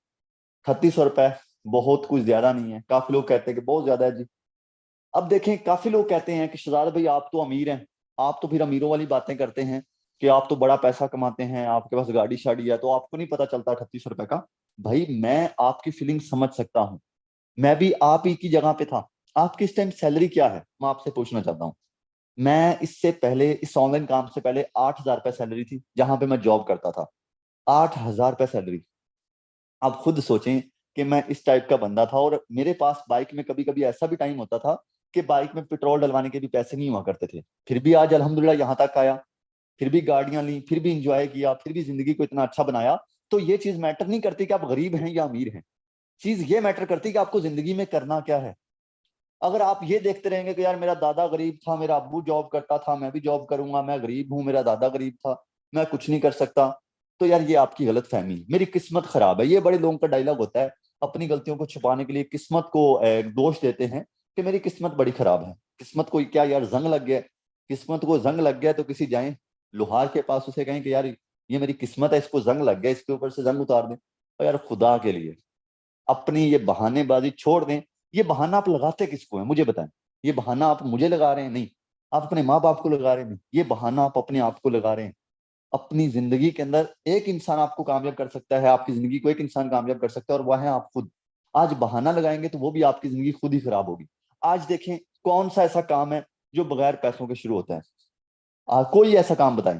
3800 रुपए बहुत कुछ ज्यादा नहीं है। काफी लोग कहते हैं कि बहुत ज्यादा है जी। अब देखें, काफी लोग कहते हैं कि शहजाद भाई आप तो अमीर हैं, आप तो फिर अमीरों वाली बातें करते हैं कि आप तो बड़ा पैसा कमाते हैं, आपके पास गाड़ी शाड़ी है, तो आपको नहीं पता चलता 3800 रुपए का। भाई मैं आपकी फीलिंग समझ सकता हूँ, मैं भी आप ही की जगह पे था। आपकी इस टाइम सैलरी क्या है, मैं आपसे पूछना चाहता हूँ। मैं इससे पहले, इस ऑनलाइन काम से पहले 8,000 रुपये सैलरी थी जहां पे मैं जॉब करता था। 8,000 रुपये सैलरी। आप खुद सोचें कि मैं इस टाइप का बंदा था, और मेरे पास बाइक में कभी कभी ऐसा भी टाइम होता था कि बाइक में पेट्रोल डलवाने के भी पैसे नहीं हुआ करते थे। फिर भी आज अल्हम्दुलिल्लाह यहाँ तक आया, फिर भी गाड़ियां ली, फिर भी इंजॉय किया, फिर भी जिंदगी को इतना अच्छा बनाया। तो ये चीज मैटर नहीं करती कि आप गरीब हैं या अमीर हैं, चीज ये मैटर करती है कि आपको जिंदगी में करना क्या है। अगर आप ये देखते रहेंगे कि यार मेरा दादा गरीब था, मेरा अब्बू जॉब करता था, मैं भी जॉब करूंगा, मैं गरीब हूँ, मेरा दादा गरीब था, मैं कुछ नहीं कर सकता, तो यार ये आपकी गलत फहमी है। मेरी किस्मत खराब है, ये बड़े लोगों का डायलॉग होता है। अपनी गलतियों को छुपाने के लिए किस्मत को दोष देते हैं कि मेरी किस्मत बड़ी खराब है। किस्मत को क्या यार जंग लग गया? किस्मत को जंग लग गया तो किसी जाए लोहार के पास, उसे कहें कि यार ये मेरी किस्मत है, इसको जंग लग गया, इसके ऊपर से जंग उतार दें। और यार खुदा के लिए अपनी ये बहानेबाजी छोड़ दें। ये बहाना आप लगाते किसको है मुझे बताएं? ये बहाना आप मुझे लगा रहे हैं? नहीं। आप अपने माँ बाप को लगा रहे हैं? नहीं, ये बहाना आप अपने आप को लगा रहे हैं। अपनी जिंदगी के अंदर एक इंसान आपको कामयाब कर सकता है, आपकी जिंदगी को एक इंसान कामयाब कर सकता है, और वह है आप खुद। आज बहाना लगाएंगे तो वो भी आपकी जिंदगी खुद ही खराब होगी। आज देखें कौन सा ऐसा काम है जो बगैर पैसों के शुरू होता है? कोई ऐसा काम बताएं।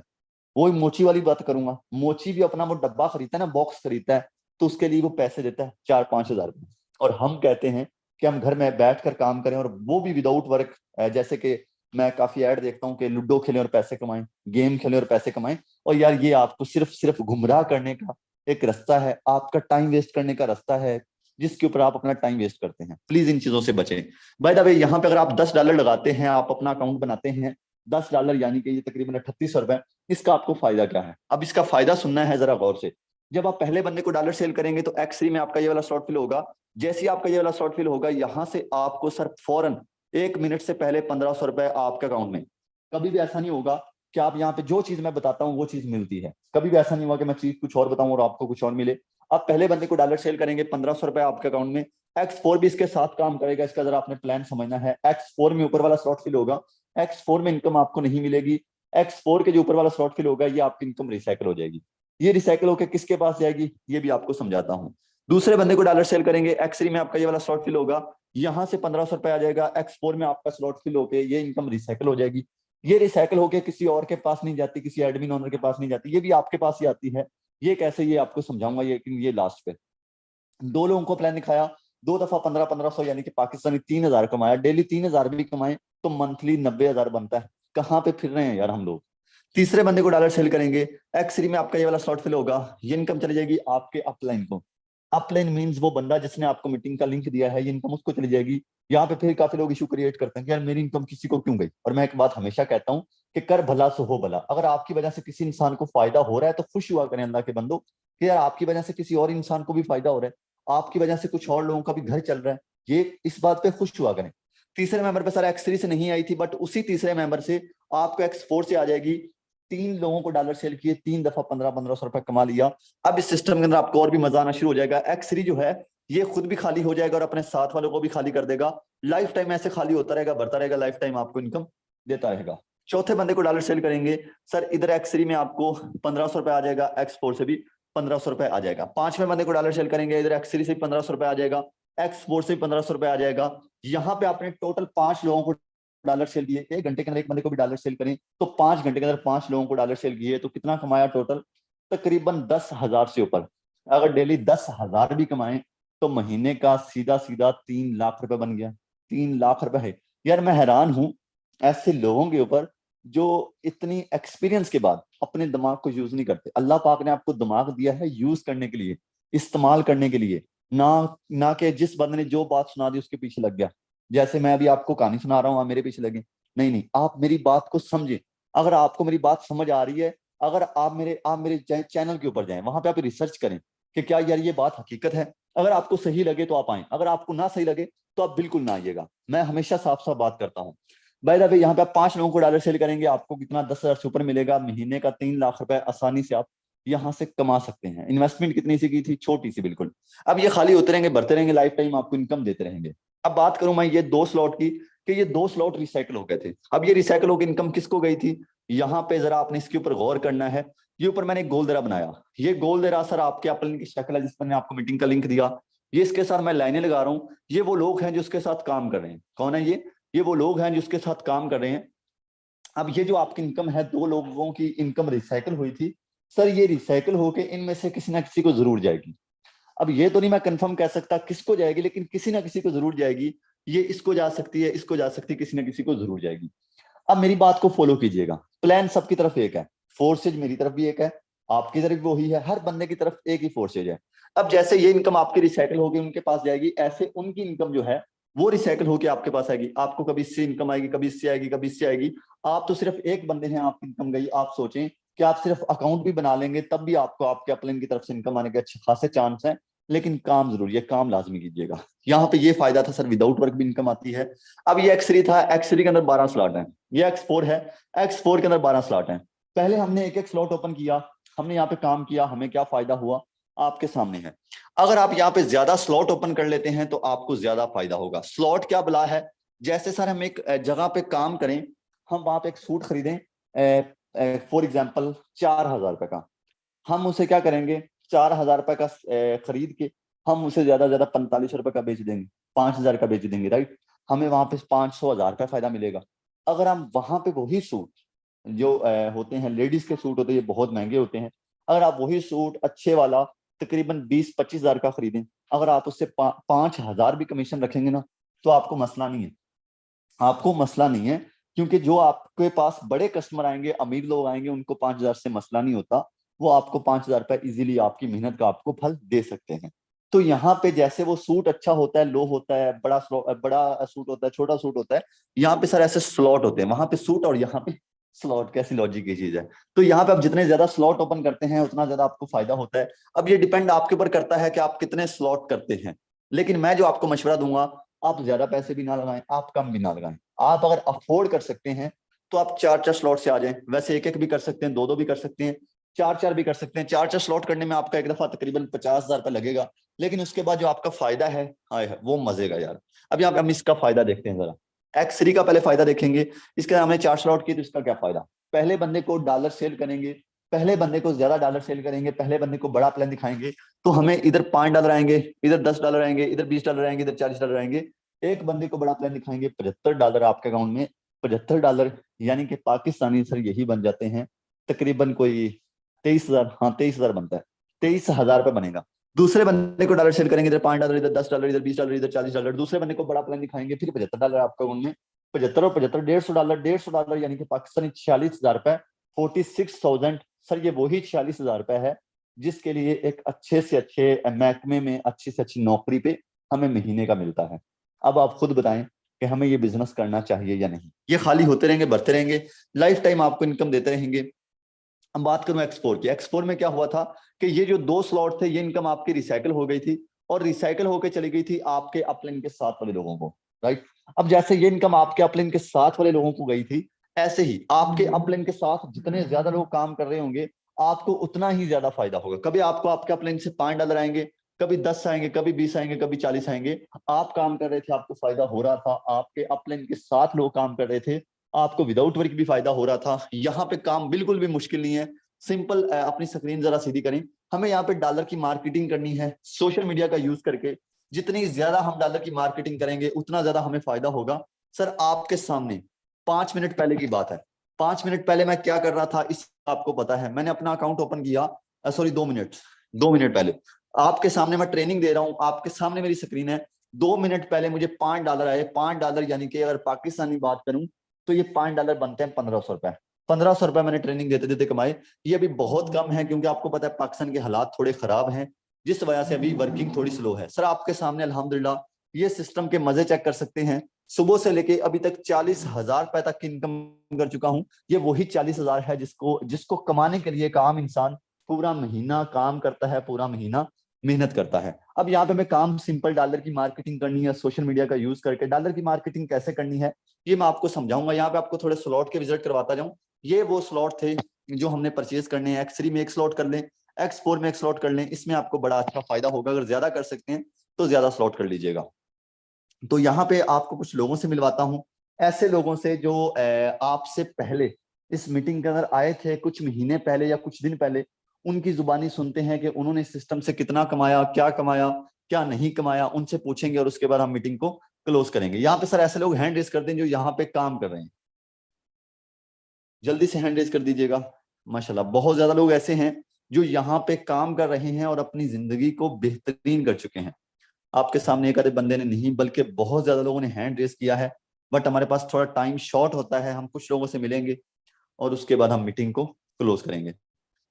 वही मोची वाली बात करूंगा, मोची भी अपना वो डब्बा खरीदता है ना, बॉक्स खरीदता है, तो उसके लिए वो पैसे देता है 4-5 हज़ार रुपये। और हम कहते हैं कि हम घर में बैठ कर काम करें, और वो भी विदाउट वर्क। जैसे कि मैं काफी ऐड देखता हूँ कि लूडो खेलें और पैसे कमाएं, गेम खेलें और पैसे कमाएं। और यार ये आपको सिर्फ सिर्फ गुमराह करने का एक रास्ता है, आपका टाइम वेस्ट करने का रास्ता है, जिसके ऊपर आप अपना टाइम वेस्ट करते हैं। प्लीज इन चीजों से बचें। बाय द वे, यहाँ पे अगर आप $10 लगाते हैं, आप अपना अकाउंट बनाते हैं, $10 यानी कि ये तकरीबन 3800 रुपए। इसका आपको फायदा क्या है? अब इसका फायदा सुनना है जरा गौर से। जब आप पहले बंदे को डॉलर सेल करेंगे तो X3 में आपका ये वाला स्लॉट फिल होगा। जैसे ही आपका ये वाला स्लॉट फिल होगा, यहां से आपको सर फौरन 1 मिनट से पहले 1500 रुपए आपके अकाउंट में। कभी भी ऐसा नहीं होगा कि आप यहाँ पे जो चीज मैं बताता हूँ वो चीज मिलती है। कभी भी ऐसा नहीं हुआ कि मैं चीज कुछ और बताऊं और आपको कुछ और मिले। आप पहले बंदे को डॉलर सेल करेंगे, 1500 रुपए आपके अकाउंट में। X4 भी इसके साथ काम करेगा, इसका जरा आपने प्लान समझना है। X4 में ऊपर वाला स्लॉट फिल होगा, X4 में इनकम आपको नहीं मिलेगी। X4 के जो ऊपर वाला स्लॉट फिल होगा, ये आपकी इनकम रिसाइकल हो जाएगी। ये रिसाइकल होकर किसके पास जाएगी, ये भी आपको समझाता हूँ। दूसरे बंदे को डॉलर सेल करेंगे, X3 में आपका ये वाला स्लॉट फिल होगा, यहाँ से 1500 रुपए आ जाएगा। X4 में आपका स्लॉट फिल होके ये इनकम रिसाइकल हो जाएगी। ये रिसाइकल होके किसी और के पास नहीं जाती, किसी एडमिन ओनर के पास नहीं जाती, ये भी आपके पास ही आती है। ये कैसे, ये आपको समझाऊंगा, ये लास्ट पे। दो लोगों को प्लान दिखाया, 2 दफा 1500 यानी कि पाकिस्तानी 3000 कमाया, डेली 3000 भी कमाए तो मंथली 90,000 बनता है। कहाँ पे फिर रहे हैं यार हम लोग। तीसरे बंदे को डॉलर सेल करेंगे, X3 में आपका ये वाला स्लॉट फिल होगा, ये इनकम चली जाएगी आपके अपलाइन को। अपलाइन मींस वो बंदा जिसने आपको मीटिंग का लिंक दिया है, ये इनकम उसको चली जाएगी। यहाँ पे फिर काफी लोग इशू क्रिएट करते हैं कि यार मेरी इनकम किसी को क्यों गई। और मैं एक बात हमेशा कहता हूँ कि कर भला सो हो भला। अगर आपकी वजह से किसी इंसान को फायदा हो रहा है तो खुश हुआ करें अल्लाह के बंदो, कि यार आपकी वजह से किसी और इंसान को भी फायदा हो रहा है, आपकी वजह से कुछ और लोगों का भी घर चल रहा है, ये इस बात पे खुश हुआ करें। तीसरे मेंबर पे सर X3 से नहीं आई थी, बट उसी तीसरे मेंबर से आपको X4 से आ जाएगी। 3 लोगों को डॉलर सेल किए, 3 दफा 1500 रुपए कमा लिया। अब इस सिस्टम के अंदर आपको और भी मजा आना शुरू हो जाएगा। X3 जो है ये खुद भी खाली हो जाएगा और अपने साथ वालों को भी खाली कर देगा। लाइफ टाइम ऐसे खाली होता रहेगा, बढ़ता रहेगा, लाइफ टाइम आपको इनकम देता रहेगा। चौथे बंदे को डॉलर सेल करेंगे, सर इधर X3 में आपको 1500 रुपए आ जाएगा, X4 से भी 1500 रुपए आ जाएगा। पांचवें बंदे को डॉलर सेल करेंगे, इधर X3 से भी 1500 रुपए आ जाएगा, X4 से भी 1500 रुपए आ जाएगा। यहाँ पे आपने टोटल 5 लोगों को डॉलर सेल दिए, 1 घंटे के अंदर एक बंदे को भी डॉलर सेल करें तो 5 घंटे के अंदर 5 लोगों को डॉलर सेल किए तो कितना कमाया टोटल, तकरीबन 10,000 से ऊपर। अगर डेली 10,000 भी कमाएं तो महीने का सीधा सीधा 3 लाख रुपए बन गया। 3 लाख रुपए है यार। मैं हैरान हूं ऐसे लोगों के ऊपर जो इतनी एक्सपीरियंस के बाद अपने दिमाग को यूज नहीं करते। अल्लाह पाक ने आपको दिमाग दिया है यूज करने के लिए, इस्तेमाल करने के लिए, ना ना कि जिस बंदे ने जो बात सुना दी उसके पीछे लग गया। जैसे मैं अभी आपको कहानी सुना रहा हूँ, आप मेरे पीछे लगे, नहीं नहीं, आप मेरी बात को समझे। अगर आपको मेरी बात समझ आ रही है, अगर आप मेरे चैनल के ऊपर जाएं, वहां पे आप रिसर्च करें कि क्या यार ये बात हकीकत है। अगर आपको सही लगे तो आप आए, अगर आपको ना सही लगे तो आप बिल्कुल ना आइएगा। मैं हमेशा साफ साफ बात करता हूँ। बाय द वे यहाँ पे आप 5 लोगों को डॉलर सेल करेंगे, आपको कितना 10,000 से ऊपर मिलेगा। महीने का 3 लाख रुपए आसानी से आप यहाँ से कमा सकते हैं। इन्वेस्टमेंट कितनी सी की थी, छोटी सी बिल्कुल। अब ये खाली होते रहेंगे, बढ़ते रहेंगे, लाइफ टाइम आपको इनकम देते रहेंगे। अब बात करूं मैं ये 2 स्लॉट की, कि ये 2 स्लॉट रिसाइकल हो गए थे। अब ये रिसाइकल होकर इनकम किसको गई थी, यहाँ पे जरा आपने इसके ऊपर गौर करना है। ये ऊपर मैंने एक गोल दरा बनाया, ये गोल दरा सर आपके अपने की शक्ल है जिस पर मैंने आपको मीटिंग का लिंक दिया। ये इसके साथ मैं लाइनें लगा रहा हूँ, ये वो लोग हैं जो उसके साथ काम कर रहे हैं। कौन है ये वो लोग हैं जो उसके साथ काम कर रहे हैं। अब ये जो आपकी इनकम है, 2 लोगों की इनकम रिसाइकल हुई थी, सर ये रिसाइकल होके इनमें से किसी ना किसी को जरूर जाएगी। अब ये तो नहीं मैं कंफर्म कह सकता किसको जाएगी, लेकिन किसी ना किसी को जरूर जाएगी। ये इसको जा सकती है, इसको जा सकती है, किसी ना किसी को जरूर जाएगी। अब मेरी बात को फॉलो कीजिएगा। प्लान सबकी तरफ एक है, फोर्सेज मेरी तरफ भी एक है, आपकी तरफ भी वही है, हर बंदे की तरफ एक ही फोर्सेज है। अब जैसे ये इनकम आपकी रिसाइकल होगी उनके पास जाएगी, ऐसे उनकी इनकम जो है वो रिसाइकल होकर आपके पास आएगी। आपको कभी इससे इनकम आएगी, कभी इससे आएगी, कभी इससे आएगी। आप तो सिर्फ एक बंदे हैं, आपकी इनकम गई। आप सोचें कि आप सिर्फ अकाउंट भी बना लेंगे तब भी आपको आपके अपलाइन की तरफ से इनकम आने के अच्छे खासे चांस हैं। लेकिन काम जरूर, ये काम लाजमी कीजिएगा। यहाँ पे ये फायदा था सर, विदाउट वर्क भी इनकम आती है। अब ये X3 था, X3 के अंदर 12 स्लॉट है। ये X4 है, X4 के अंदर 12 स्लॉट है। पहले हमने एक एक स्लॉट ओपन किया, हमने यहाँ पे काम किया, हमें क्या फायदा हुआ आपके सामने है। अगर आप यहाँ पे ज्यादा स्लॉट ओपन कर लेते हैं तो आपको ज्यादा फायदा होगा। स्लॉट क्या बला है, जैसे सर हम एक जगह पे काम करें, हम वहां पे एक सूट खरीदें फॉर एग्जाम्पल 4,000 रुपए का, हम उसे क्या करेंगे, 4,000 रुपए का खरीद के हम उसे ज्यादा ज्यादा 45 रुपए का बेच देंगे, 5,000 का बेच देंगे, राइट। हमें वहां पे 500,000 रुपए फायदा मिलेगा। अगर हम वहां पे वही सूट जो होते हैं, लेडीज के सूट होते हैं, ये बहुत महंगे होते हैं, अगर आप वही सूट अच्छे वाला तकरीबन 20-25 हजार का खरीदें, अगर आप उससे 5,000 भी कमीशन रखेंगे ना, तो आपको मसला नहीं है। आपको मसला नहीं है, क्योंकि जो आपके पास बड़े कस्टमर आएंगे, अमीर लोग आएंगे, उनको 5,000 से मसला नहीं होता। वो आपको 5,000 रुपए इजीली आपकी मेहनत का आपको फल दे सकते हैं। तो यहाँ पे जैसे वो सूट अच्छा होता है, लो होता है, बड़ा सूट होता है, छोटा सूट होता है, यहाँ पे सर ऐसे स्लॉट होते हैं, वहां पे सूट और यहाँ पे स्लॉट। कैसी लॉजिक की चीज है। तो यहाँ पे आप जितने ज्यादा स्लॉट ओपन करते हैं उतना ज्यादा आपको फायदा होता है। अब ये डिपेंड आपके ऊपर करता है कि आप कितने स्लॉट करते हैं। लेकिन मैं जो आपको मशवरा दूंगा, आप ज्यादा पैसे भी ना लगाएं, आप कम भी ना लगाएं। आप अगर अफोर्ड कर सकते हैं तो आप 4-4 स्लॉट से आ जाएं। वैसे एक एक भी कर सकते हैं, 2-2 भी कर सकते हैं, 4-4 भी कर सकते हैं। 4-4 स्लॉट करने में आपका एक दफा तकरीबन 50,000 रुपए लगेगा, लेकिन उसके बाद जो आपका फायदा है, हाय है, वो मजे का यार। अब यहाँ पे हम इसका फायदा देखते हैं जरा। X3 का पहले फायदा देखेंगे। इसके हमने 4 स्लॉट किए तो इसका क्या फायदा। पहले बंदे को डॉलर सेल करेंगे, पहले बंदे को ज्यादा डॉलर सेल करेंगे, पहले बंदे को बड़ा प्लान दिखाएंगे, तो हमें इधर $5 आएंगे, इधर $10 आएंगे, इधर $20 आएंगे, इधर $40 आएंगे। एक बंदे को बड़ा प्लान दिखाएंगे, $75 आपके अकाउंट में, $75 यानी कि पाकिस्तानी सर यही बन जाते हैं तकरीबन कोई 23,000, हाँ 23,000 बनता है, 23,000 रुपये बनेगा। दूसरे बंदे को डॉलर शेयर करेंगे, इधर $5, इधर $10, इधर $20, इधर $40। दूसरे बंदे को बड़ा प्लान दिखाएंगे, फिर $75 आपके अकाउंट में, 75 और 75 $150, $150 यानी कि पाकिस्तानी 46,000 रुपए, 46,000। सर ये वही 46,000 रुपए है जिसके लिए एक अच्छे से अच्छे महकमे में अच्छी से अच्छी नौकरी पे हमें महीने का मिलता है। अब आप खुद बताएं कि हमें ये बिजनेस करना चाहिए या नहीं। ये खाली होते रहेंगे, बढ़ते रहेंगे, लाइफ टाइम आपको इनकम देते रहेंगे। अब बात करूं एक्सपोर की, एक्सपोर में क्या हुआ था कि ये जो 2 स्लॉट थे, ये इनकम आपकी रिसाइकल हो गई थी और रिसाइकल होकर चली गई थी आपके अपलाइन के साथ वाले लोगों को, राइट। अब जैसे ये इनकम आपके अपलाइन के साथ वाले लोगों को गई थी, ऐसे ही आपके अपलाइन के साथ जितने ज्यादा लोग काम कर रहे होंगे आपको उतना ही ज्यादा फायदा होगा। कभी आपको आपके अपलाइन से $5 आएंगे, कभी 10 आएंगे, कभी 20 आएंगे, कभी 40 आएंगे। आप काम कर रहे थे, आपको फायदा हो रहा था, आपके अपलाइन के साथ लोग काम कर रहे थे, आपको विदाउट वर्क भी फायदा हो रहा था। यहाँ पे काम बिल्कुल भी मुश्किल नहीं है, सिंपल। अपनी स्क्रीन जरा सीधी करें, हमें यहाँ पे डॉलर की मार्केटिंग करनी है सोशल मीडिया का यूज करके। जितनी ज्यादा हम डॉलर की मार्केटिंग करेंगे उतना ज्यादा हमें फायदा होगा। सर आपके सामने 5 मिनट पहले की बात है, 5 मिनट पहले मैं क्या कर रहा था इस आपको पता है। मैंने अपना अकाउंट ओपन किया, सॉरी 2 मिनट, 2 मिनट पहले आपके सामने मैं ट्रेनिंग दे रहा हूं, आपके सामने मेरी स्क्रीन है। 2 मिनट पहले मुझे $5 आए, $5 यानी कि अगर पाकिस्तानी बात करूं तो ये $5 बनते हैं 1,500 रुपए। 1,500 रुपए मैंने ट्रेनिंग देते देते कमाए। ये अभी बहुत कम है क्योंकि आपको पता है पाकिस्तान के हालात थोड़े खराब हैं, जिस वजह से अभी वर्किंग थोड़ी स्लो है। सर आपके सामने अल्हम्दुलिल्लाह ये सिस्टम के मजे चेक कर सकते हैं। सुबह से लेके अभी तक 40,000 रुपए तक की इनकम कर चुका हूं। ये वही 40,000 है जिसको जिसको कमाने के लिए एक आम इंसान पूरा महीना काम करता है, पूरा महीना मेहनत करता है। अब यहाँ पे मैं काम सिंपल डॉलर की मार्केटिंग करनी है सोशल मीडिया का यूज करके। डॉलर की मार्केटिंग कैसे करनी है ये मैं आपको समझाऊंगा। यहाँ पे आपको थोड़े स्लॉट के विजिट करवाता जाऊं। ये वो स्लॉट थे जो हमने परचेज करने हैं। X3 में एक स्लॉट कर लें, X4 में एक स्लॉट कर लें, इसमें आपको बड़ा अच्छा फायदा होगा। अगर ज्यादा कर सकते हैं तो ज्यादा स्लॉट कर लीजिएगा। तो यहाँ पे आपको कुछ लोगों से मिलवाता हूँ, ऐसे लोगों से जो आपसे पहले इस मीटिंग के अंदर आए थे कुछ महीने पहले या कुछ दिन पहले। उनकी जुबानी सुनते हैं कि उन्होंने इस सिस्टम से कितना कमाया, क्या नहीं कमाया, उनसे पूछेंगे और उसके बाद हम मीटिंग को क्लोज करेंगे। यहाँ पे सर ऐसे लोग हैंड रेस करते हैं जो यहाँ पे काम कर रहे हैं, जल्दी से हैंड रेस कर दीजिएगा। माशाल्लाह बहुत ज्यादा लोग ऐसे हैं जो यहाँ पे काम कर रहे हैं और अपनी जिंदगी को बेहतरीन कर चुके हैं। आपके सामने एक आधे बंदे ने नहीं बल्कि बहुत ज्यादा लोगों ने हैंड रेस किया है। बट हमारे पास थोड़ा टाइम शॉर्ट होता है, हम कुछ लोगों से मिलेंगे और उसके बाद हम मीटिंग को क्लोज करेंगे।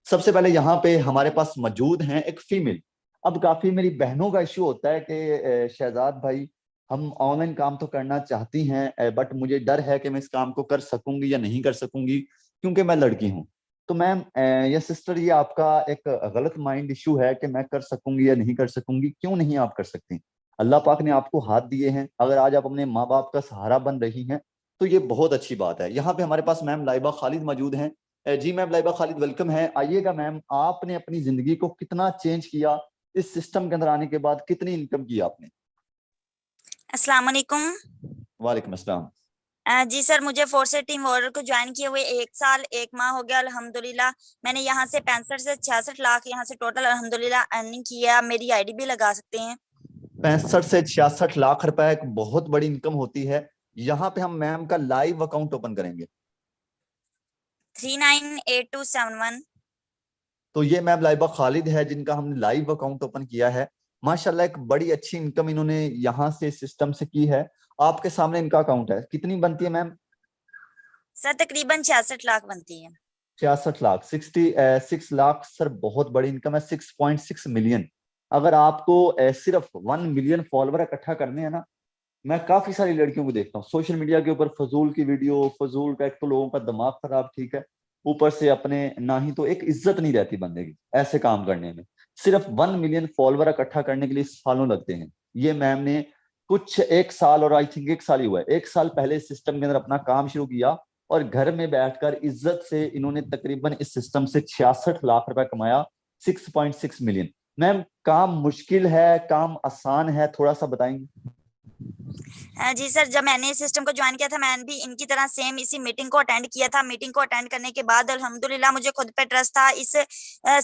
सबसे पहले यहाँ पे हमारे पास मौजूद हैं एक फीमेल। अब काफी मेरी बहनों का इश्यू होता है कि शहजाद भाई हम ऑनलाइन काम तो करना चाहती हैं बट मुझे डर है कि मैं इस काम को कर सकूंगी या नहीं कर सकूंगी क्योंकि मैं लड़की हूँ। तो मैम या सिस्टर ये आपका एक गलत माइंड इश्यू है कि मैं कर सकूंगी या नहीं कर सकूंगी। क्यों नहीं आप कर सकती? अल्लाह पाक ने आपको हाथ दिए हैं, अगर आज आप अपने माँ बाप का सहारा बन रही हैं तो ये बहुत अच्छी बात है। यहाँ पे हमारे पास मैम लाइबा खालिद मौजूद हैं। जी मैम लाइबा खालिद वेलकम है, आइएगा। मैम आपने अपनी जिंदगी को कितना चेंज किया इस सिस्टम के अंदर आने के बाद, कितनी इनकम की आपने? अस्सलाम वालेकुम। वालेकुम अस्सलाम। जी सर, मुझे फोर्स टीम वॉरियर को ज्वाइन किए हुए 1 साल 1 माह हो गया अल्हम्दुलिल्लाह। मैंने यहाँ से 65 से 66 लाख यहाँ से टोटल अल्हम्दुलिल्लाह अर्निंग की है। आप मेरी आईडी भी लगा सकते हैं। 65 से 66 लाख रुपए एक बहुत बड़ी इनकम होती है। यहाँ पे हम मैम का लाइव अकाउंट ओपन करेंगे। 398271। तो ये मैम लाइबा खालिद है जिनका हमने लाइव अकाउंट ओपन किया है। माशाल्लाह एक बड़ी अच्छी इनकम इन्होंने यहाँ से सिस्टम से की है। आपके सामने इनका अकाउंट है, कितनी बनती है मैम? सर तकरीबन 66 लाख बनती है। 66 लाख, 66 लाख सर बहुत बड़ी इनकम है। 6.6 मिलियन। अगर आपको सिर्फ 1 मिलियन फॉलोवर इकट्ठा करने हैं ना, मैं काफी सारी लड़कियों को देखता हूँ सोशल मीडिया के ऊपर फजूल की वीडियो, फजूल का, एक तो लोगों का दिमाग खराब, ठीक है, ऊपर से अपने ना ही तो एक इज्जत नहीं रहती बंदे की ऐसे काम करने में। सिर्फ 1 मिलियन फॉलोवर इकट्ठा करने के लिए सालों लगते हैं। ये मैम ने कुछ 1 साल, और आई थिंक 1 साल ही हुआ है, 1 साल पहले इस सिस्टम के अंदर अपना काम शुरू किया और घर में बैठकर इज्जत से इन्होंने तकरीबन इस सिस्टम से 66 लाख रुपए कमाया। 6.6 मिलियन। मैम काम मुश्किल है, काम आसान है, थोड़ा सा बताएंगे? जी सर, जब मैंने इस सिस्टम को ज्वाइन किया था मैंने भी इनकी तरह सेम इसी मीटिंग को अटेंड किया था। मीटिंग को अटेंड करने के बाद अल्हम्दुलिल्लाह मुझे खुद पे ट्रस्ट था, इस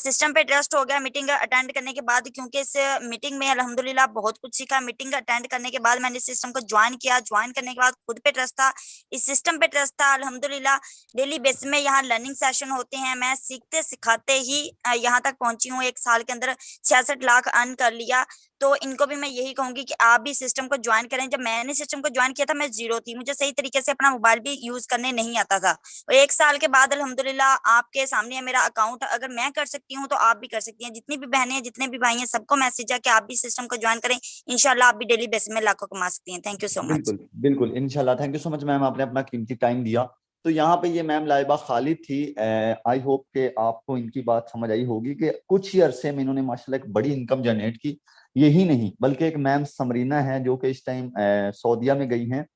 सिस्टम पे ट्रस्ट हो गया मीटिंग अटेंड करने के बाद, क्योंकि इस मीटिंग में अल्हम्दुलिल्लाह बहुत कुछ सीखा। मीटिंग अटेंड करने के बाद मैंने इस सिस्टम को ज्वाइन किया, ज्वाइन करने के बाद खुद पे ट्रस्ट था, इस सिस्टम पे ट्रस्ट था अल्हम्दुलिल्लाह। डेली बेसिस में यहाँ लर्निंग सेशन होते हैं, मैं सीखते सिखाते ही यहाँ तक पहुंची हूँ। 1 साल के अंदर 66 लाख अर्न कर लिया। तो इनको भी मैं यही कहूंगी कि आप भी सिस्टम को ज्वाइन करें। जब मैंने सिस्टम को ज्वाइन किया था मैं जीरो थी, मुझे सही तरीके से अपना मोबाइल भी यूज करने नहीं आता था, और 1 साल के बाद अल्हम्दुलिल्लाह आपके सामने है मेरा अकाउंट। अगर मैं कर सकती हूँ तो आप भी कर सकती हैं। जितनी भी बहनें हैं, जितने भी भाई हैं, सबको मैसेज है कि आप भी सिस्टम को ज्वाइन करें। इंशाल्लाह आप भी डेली बेसिस में लाखों कमा सकती हैं। Thank you so much. बिल्कुल बिल्कुल, इंशाल्लाह। Thank you so much ma'am, आपने अपना कीमती टाइम दिया। तो यहाँ पे ये मैम लाइबा खालिद थी। आई होप कि आपको इनकी बात समझ आई होगी कि कुछ ही अरसे में इन्होंने माशाल्लाह एक बड़ी इनकम जनरेट की। यही नहीं बल्कि एक मैम समरीना है जो कि इस टाइम सऊदीया में गई हैं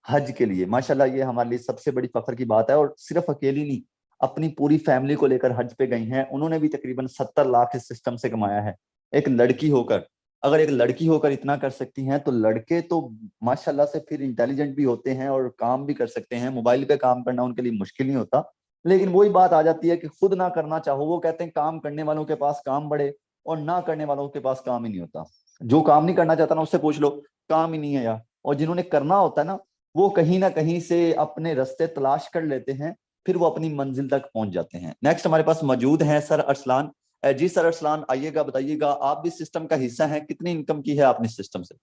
हज के लिए। माशाल्लाह ये हमारे लिए सबसे बड़ी फख्र की बात है। और सिर्फ अकेली नहीं, अपनी पूरी फैमिली को लेकर हज पे गई हैं। उन्होंने भी तकरीबन 70 लाख इस सिस्टम से कमाया है, एक लड़की होकर। अगर एक लड़की होकर इतना कर सकती हैं तो लड़के तो माशाल्लाह से फिर इंटेलिजेंट भी होते हैं और काम भी कर सकते हैं। मोबाइल पे काम करना उनके लिए मुश्किल नहीं होता। लेकिन वही बात आ जाती है कि खुद ना करना चाहो। वो कहते हैं काम करने वालों के पास काम बढ़े और ना करने वालों के पास काम ही नहीं होता। जो काम नहीं करना चाहता ना उससे पूछ लो, काम ही नहीं है यार। और जिन्होंने करना होता है ना, वो कहीं ना कहीं से अपने रास्ते तलाश कर लेते हैं, फिर वो अपनी मंजिल तक पहुंच जाते हैं। नेक्स्ट हमारे पास मौजूद हैं सर अरसलान। जी सर अरसलान, आइएगा, बताइएगा आप भी सिस्टम का हिस्सा हैं, कितनी इनकम की है आपने सिस्टम से?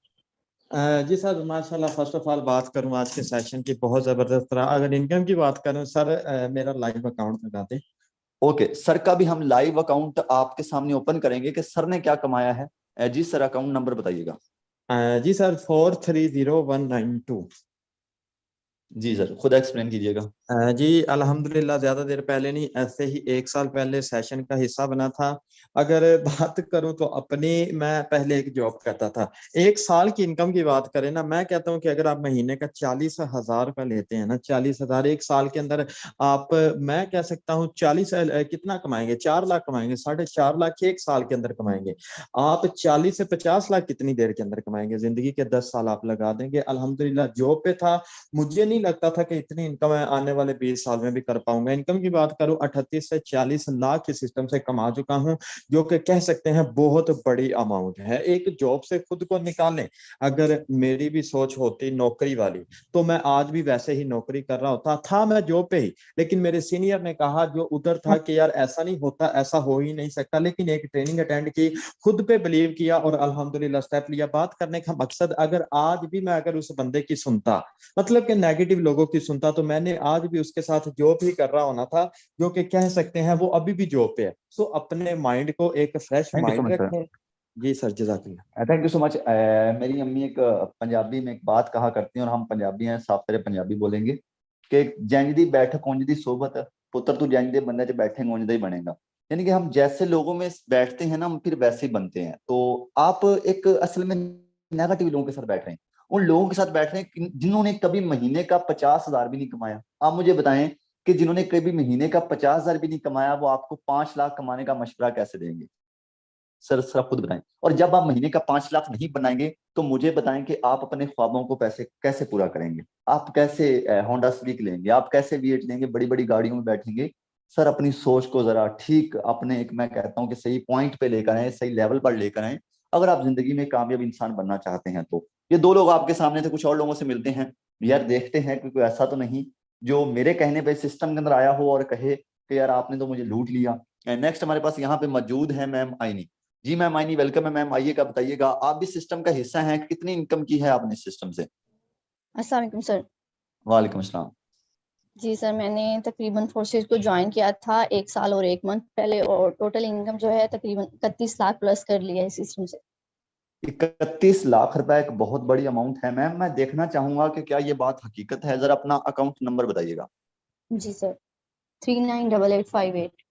जी सर, माशाल्लाह। फर्स्ट ऑफ ऑल बात करूं आज के सेशन की, बहुत ज़बरदस्त रहा। अगर इनकम की बात करूं सर, मेरा लाइव अकाउंट लगा दें। ओके, सर का भी हम लाइव अकाउंट आपके सामने ओपन करेंगे कि सर ने क्या कमाया है। जी सर, अकाउंट नंबर बताइएगा। जी सर, 430192। जी सर, खुद एक्सप्लेन कीजिएगा। जी अल्हम्दुलिल्लाह, ज़्यादा देर पहले नहीं, ऐसे ही 1 साल पहले सेशन का हिस्सा बना था। अगर बात करूं तो अपनी, मैं पहले एक जॉब करता था। 1 साल की इनकम की बात करें ना, मैं कहता हूं कि अगर आप महीने का 40,000 रुपये लेते हैं ना, 40,000 1 साल के अंदर आप, मैं कह सकता हूँ 40 कितना कमाएंगे, 4 लाख कमाएंगे, 4.5 लाख 1 साल के अंदर कमाएंगे। आप 40 से 50 लाख कितनी देर के अंदर कमाएंगे? जिंदगी के 10 साल आप लगा देंगे। अल्हम्दुलिल्लाह जॉब पे था, मुझे नहीं लगता था कि इतनी इनकम आने वाले 20 साल में भी कर पाऊंगा। इनकम की बात करूं, 38 से 40 लाख के सिस्टम से कमा चुका हूं, जो कि कह सकते हैं बहुत बड़ी अमाउंट है। एक जॉब से खुद को निकालें, अगर मेरी भी सोच होती नौकरी वाली, तो मैं आज भी वैसे ही नौकरी कर रहा होता था। मैं जॉब पे ही, लेकिन मेरे सीनियर ने कहा जो उधर था कि यार ऐसा नहीं होता, ऐसा हो ही नहीं सकता। लेकिन एक ट्रेनिंग अटेंड की, खुद पे बिलीव किया और अल्हम्दुलिल्लाह स्टेप लिया। बात करने का मकसद, अगर आज भी मैं अगर उस बंदे की सुनता, मतलब कि नेगेटिव लोगों की सुनता, तो मैंने आज भी उसके साथ जॉब ही कर रहा होना था, जो कि कह सकते हैं वो अभी भी जॉब पे है। सो अपने माइंड को एक fresh thank you so mind much sir. रखें। जी सर, जज़ाकल्लाह। Thank you so much. मेरी अम्मी एक पंजाबी में एक बात कहा करती हैं, और हम पंजाबी हैं, साफ तरह पंजाबी बोलेंगे कि जंज दी बैठक उंज दी सोबत, पुत्र तू जंज दे बंदे च बैठेंगे उंज दा ही बनेगा। यानी कि हम जैसे लोगों में बैठते हैं ना, हम फिर वैसे ही बनते हैं। तो आप एक असल में नेगेटिव लोगों के साथ बैठ रहे हैं, उन लोगों के साथ बैठ रहे हैं जिन्होंने कभी महीने का 50,000 भी नहीं कमाया। आप मुझे बताएं कि जिन्होंने कभी महीने का 50,000 भी नहीं कमाया, वो आपको 5 लाख कमाने का मशवरा कैसे देंगे? सर सर आप खुद बताएं। और जब आप महीने का 5 लाख नहीं बनाएंगे, तो मुझे बताएं कि आप अपने ख्वाबों को पैसे कैसे पूरा करेंगे? आप कैसे होंडा सिविक लेंगे? आप कैसे वीएट लेंगे? बड़ी बड़ी गाड़ियों में बैठेंगे? सर अपनी सोच को जरा ठीक अपने, एक मैं कहता हूँ कि सही पॉइंट पे लेकर आए, सही लेवल पर लेकर आए, अगर आप जिंदगी में कामयाब इंसान बनना चाहते हैं तो। ये दो लोग आपके सामने थे, कुछ और लोगों से मिलते हैं यार, देखते हैं कि कोई ऐसा तो नहीं जो मेरे कहने पे सिस्टम के अंदर आया हो और कहे कि यार आपने तो मुझे लूट लिया। नेक्स्ट हमारे पास यहाँ पे मौजूद है मैम आईनी। जी मैम आईनी, वेलकम है मैम, आइएगा, बताइएगा आप भी सिस्टम का हिस्सा हैं, कितनी इनकम की है आपने सिस्टम से? अस्सलाम वालेकुम सर। वालेकुम अस्सलाम। जी सर, मैंने तकरीबन फोर्सेज को ज्वाइन किया था 1 साल और 1 मंथ पहले, और टोटल इनकम जो है तकरीबन 31 लाख प्लस कर लिया है सिस्टम से। 31 लाख रुपए एक बहुत बड़ी अमाउंट है मैम। मैं देखना चाहूंगा कि क्या ये बात हकीकत है, जरा अपना अकाउंट नंबर बताइएगा। जी सर, 398858।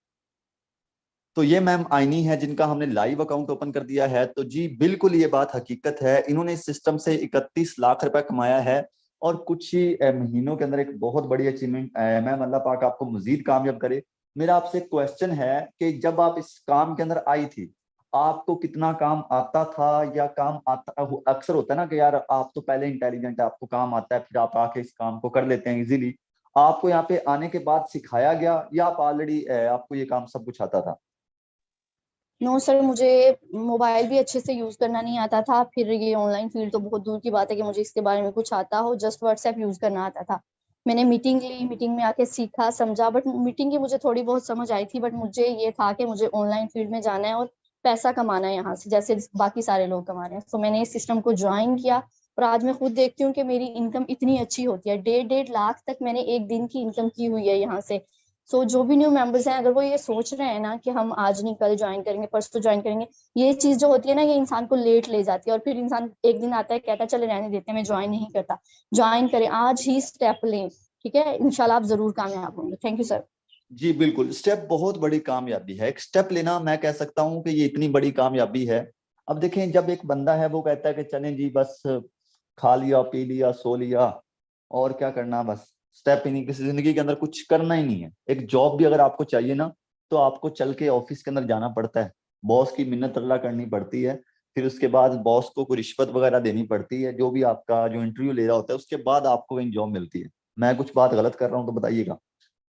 तो ये मैम आईनी है जिनका हमने लाइव अकाउंट ओपन कर दिया है। तो जी बिल्कुल ये बात हकीकत है, इन्होंने इस सिस्टम से 31 लाख रुपए कमाया है। और कुछ ही महीनों के अंदर एक बहुत बड़ी अचीवमेंट। मैम अल्लाह पाक आपको मजीद कामयाब करे। मेरा आपसे क्वेश्चन है कि जब आप इस काम के अंदर आई थी, आपको कितना काम आता था, या काम आता, अक्सर होता है ना कि यार आप तो पहले इंटेलिजेंट है, आपको काम आता है, फिर आप आके इस काम को कर लेते हैं इजीली। आपको यहाँ पे आने के बाद सिखाया गया, या आप ऑलरेडी आपको ये काम सब कुछ आता था? नो सर, मुझे मोबाइल भी अच्छे से यूज करना नहीं आता था। फिर ये ऑनलाइन फील्ड तो बहुत दूर की बात है कि मुझे इसके बारे में कुछ आता हो। जस्ट व्हाट्सएप यूज करना आता था। मैंने मीटिंग ली, मीटिंग में आके सीखा समझा, बट मीटिंग की मुझे थोड़ी बहुत समझ आई थी। बट मुझे ये था कि मुझे ऑनलाइन फील्ड में जाना है और पैसा कमाना है यहाँ से, जैसे बाकी सारे लोग कमा रहे हैं। तो मैंने इस सिस्टम को ज्वाइन किया और आज मैं खुद देखती हूँ कि मेरी इनकम इतनी अच्छी होती है। 1.5 लाख तक मैंने एक दिन की इनकम की हुई है यहाँ से। सो जो भी न्यू मेंबर्स हैं, अगर वो ये सोच रहे हैं ना कि हम आज नहीं कल ज्वाइन करेंगे, परसों ज्वाइन करेंगे, ये चीज जो होती है ना, ये इंसान को लेट ले जाती है। और फिर इंसान एक दिन आता है, कहता है चले रहने देते हैं, मैं ज्वाइन नहीं करता। ज्वाइन करें, आज ही स्टेप लें। ठीक है, इंशाल्लाह आप जरूर कामयाब होंगे। Thank you sir. जी बिल्कुल, स्टेप बहुत बड़ी कामयाबी है। एक स्टेप लेना, मैं कह सकता हूँ कि ये इतनी बड़ी कामयाबी है। अब देखें, जब एक बंदा है वो कहता है कि चलें जी बस खा लिया पी लिया सो लिया और क्या करना, बस स्टेप ही नहीं, किसी जिंदगी के अंदर कुछ करना ही नहीं है। एक जॉब भी अगर आपको चाहिए ना, तो आपको चल के ऑफिस के अंदर जाना पड़ता है, बॉस की मिन्नत अल्लाह करनी पड़ती है, फिर उसके बाद बॉस को कोई रिश्वत वगैरह देनी पड़ती है, जो भी आपका जो इंटरव्यू ले रहा होता है, उसके बाद आपको वही जॉब मिलती है। मैं कुछ बात गलत कर रहा हूँ तो बताइएगा।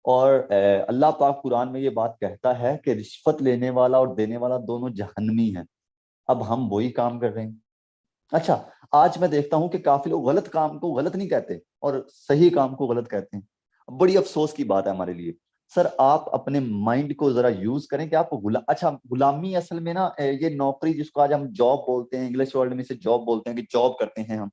और अल्लाह पाक कुरान में ये बात कहता है कि रिश्वत लेने वाला और देने वाला दोनों जहन्नमी हैं। अब हम वही काम कर रहे हैं। अच्छा, आज मैं देखता हूं कि काफी लोग गलत काम को गलत नहीं कहते और सही काम को गलत कहते हैं। बड़ी अफसोस की बात है हमारे लिए। सर, आप अपने माइंड को जरा यूज करें कि आपको अच्छा, गुलामी असल में ना ये नौकरी जिसको आज हम जॉब बोलते हैं, इंग्लिश वर्ल्ड में इसे जॉब बोलते हैं कि जॉब करते हैं हम।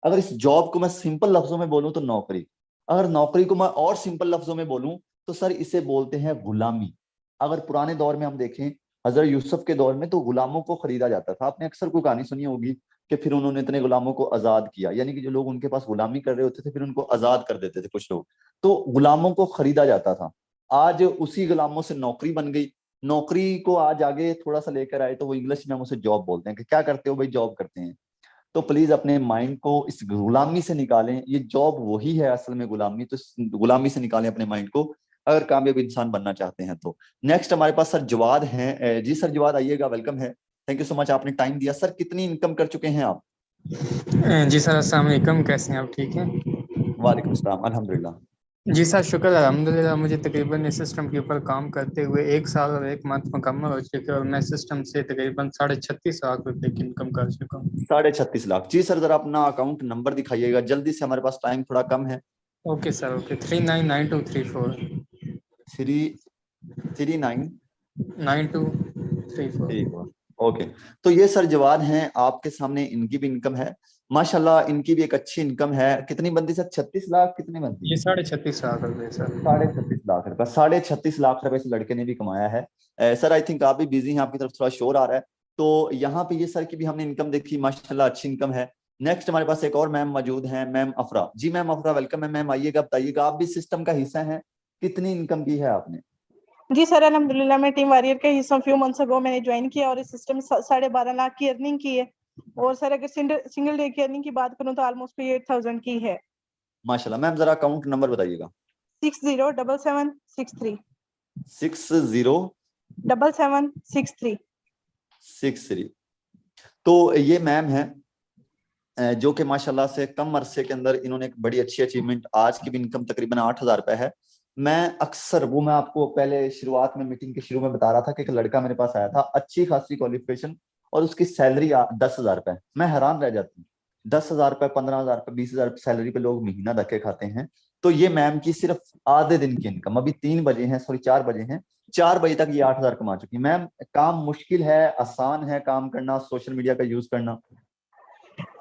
अगर इस जॉब को मैं सिंपल लफ्जों में बोलूं तो नौकरी, अगर नौकरी को मैं और सिंपल लफ्जों में बोलूं तो सर इसे बोलते हैं गुलामी। अगर पुराने दौर में हम देखें, हजरत यूसुफ के दौर में तो गुलामों को खरीदा जाता था। आपने अक्सर कोई कहानी सुनी होगी कि फिर उन्होंने इतने गुलामों को आजाद किया, यानी कि जो लोग उनके पास गुलामी कर रहे होते थे फिर उनको आजाद कर देते थे कुछ लोग। तो गुलामों को खरीदा जाता था। आज उसी गुलामों से नौकरी बन गई। नौकरी को आज आगे थोड़ा सा लेकर आए तो वो इंग्लिश में हम उसे जॉब बोलते हैं कि क्या करते हो भाई, जॉब करते हैं। तो प्लीज अपने माइंड को इस गुलामी से निकालें। ये जॉब वही है असल में गुलामी, तो इस गुलामी से निकालें अपने माइंड को, अगर कामयाब इंसान बनना चाहते हैं तो। नेक्स्ट हमारे पास सर जवाद हैं। जी सर जवाद, आइएगा, वेलकम है। थैंक यू सो मच, आपने टाइम दिया। सर कितनी इनकम कर चुके हैं आप? जी सर, अस्सलाम वालेकुम, कैसे हैं आप? ठीक हैं? वालेकुम अस्सलाम, अल्हम्दुलिल्लाह। जी सर, शुक्र अल्हम्दुलिल्लाह। मुझे तकरीबन इस सिस्टम के ऊपर काम करते हुए 1 साल और 1 मंथ मुकम्मल हो चुके हैं और मैं सिस्टम से तकरीबन 36.5 लाख रुपए की इनकम कर चुका हूँ। 36.5 लाख। जी सर, जरा अपना अकाउंट नंबर दिखाइएगा जल्दी से, हमारे पास टाइम थोड़ा कम है। Okay sir, okay. 399234 399234। 9234। ओके। तो ये सर जवान हैं, आपके सामने इनकी भी इनकम है माशाल्लाह, इनकी भी एक अच्छी इनकम है। कितनी बनती सर? 36 लाख कितनी बनती? ये 36.5 लाख रुपए सर। 36.5 लाख रुपए, 36.5 लाख रुपए से लड़के ने भी कमाया है। सर आई थिंक आप भी बिजी हैं, आपकी तरफ थोड़ा शोर आ रहा है। तो यहाँ पे ये सर की भी हमने इनकम देखी, माशाल्लाह अच्छी इनकम है। नेक्स्ट हमारे पास एक और मैम मौजूद हैं, मैम अफरा। जी मैम अफरा, वेलकम है मैम, आइएगा, बताइएगा, आप भी सिस्टम का हिस्सा हैं, कितनी इनकम की है आपने? जी सर, अल्हम्दुलिल्लाह मैं टीम वॉरियर का हिस्सा फ्यू मंथ्स अगो मैंने ज्वाइन किया और इस सिस्टम में 12.5 लाख की अर्निंग की है। और सर अगर सिंगल डे की अर्निंग की बात करूं तो ऑलमोस्ट 8,000 की है। माशाल्लाह। मैम जरा अकाउंट नंबर बताइएगा। 607763 607763। 7763। तो ये मैम है जो कि माशाल्लाह से कम अरसे के अंदर इन्होंने एक बड़ी अच्छी अचीवमेंट, आज की भी इनकम तकरीबन 8,000 रुपए है। मैं आपको पहले शुरुआत में मीटिंग के शुरू में बता रहा था कि एक लड़का मेरे पास आया था, अच्छी खासी क्वालिफिकेशन, और उसकी सैलरी 10,000 रुपए। मैं हैरान रह जाती हूँ, 10,000 रुपए, 15,000 रुपए, 20,000 रुपए सैलरी पे लोग महीना धक्के खाते हैं। तो ये मैम की सिर्फ आधे दिन की इनकम, अभी 3 बजे हैं, सॉरी 4 बजे हैं, 4 बजे तक ये 8,000 कमा चुकी। मैम काम मुश्किल है, आसान है काम करना, सोशल मीडिया का यूज करना?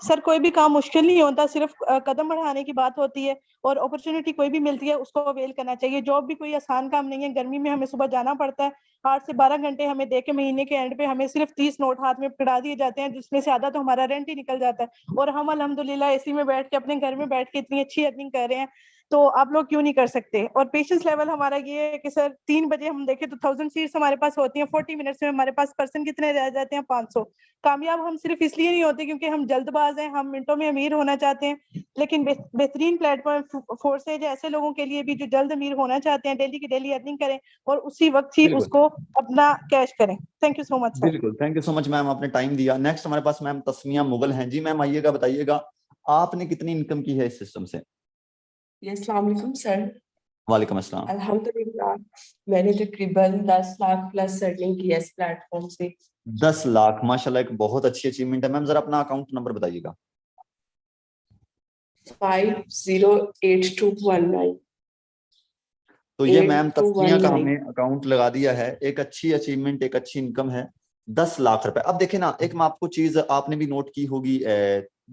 सर कोई भी काम मुश्किल नहीं होता, सिर्फ कदम बढ़ाने की बात होती है। और अपॉर्चुनिटी कोई भी मिलती है उसको अवेल करना चाहिए। जॉब भी कोई आसान काम नहीं है। गर्मी में हमें सुबह जाना पड़ता है, 8 से 12 घंटे हमें देके महीने के एंड पे हमें सिर्फ 30 नोट हाथ में पकड़ा दिए जाते हैं, जिसमें से आधा तो हमारा रेंट ही निकल जाता है। और हम अल्हम्दुलिल्लाह एसी में बैठ के अपने घर में बैठ के इतनी अच्छी अर्निंग कर रहे हैं। तो आप लोग क्यों नहीं कर सकते। और पेशेंस लेवल हमारा ये है कि सर 3 बजे हम देखें तो 1000 सीट्स हमारे पास होती हैं, 40 मिनट्स में हमारे पास पर्सन कितने रह जाते हैं, 500। कामयाब हम सिर्फ इसलिए नहीं होते क्योंकि हम जल्दबाज हैं, हम मिनटों में अमीर होना चाहते हैं, लेकिन बेहतरीन प्लेटफॉर्म फोर्सेज ऐसे लोगों के लिए भी जो जल्द अमीर होना चाहते हैं, डेली की डेली अर्निंग करें और उसी वक्त ही बिल्कुल उसको अपना कैश करें। Thank you so much sir. बिल्कुल, thank you so much ma'am, आपने टाइम दिया। नेक्स्ट हमारे पास मैम तस्मिया मुगल हैं। जी मैम आइएगा, बताइएगा आपने कितनी इनकम की है इस सिस्टम से। अस्सलाम वालेकुम सर। वालेकुम अस्सलाम। अल्हम्दुलिल्लाह मैंने तकरीबन 10 लाख प्लस अर्निंग की है इस प्लेटफॉर्म से। 10 लाख, माशाल्लाह, एक बहुत अच्छी अचीवमेंट है। मैम जरा अपना अकाउंट नंबर बताइएगा। 508219। तो ये मैम तस्मिया का 8219। हमने अकाउंट लगा दिया है। एक अच्छी अचीवमेंट, एक अच्छी इनकम है, 10 लाख रुपए। अब देखिए ना, एक मैं आपको चीज आपने भी नोट की होगी,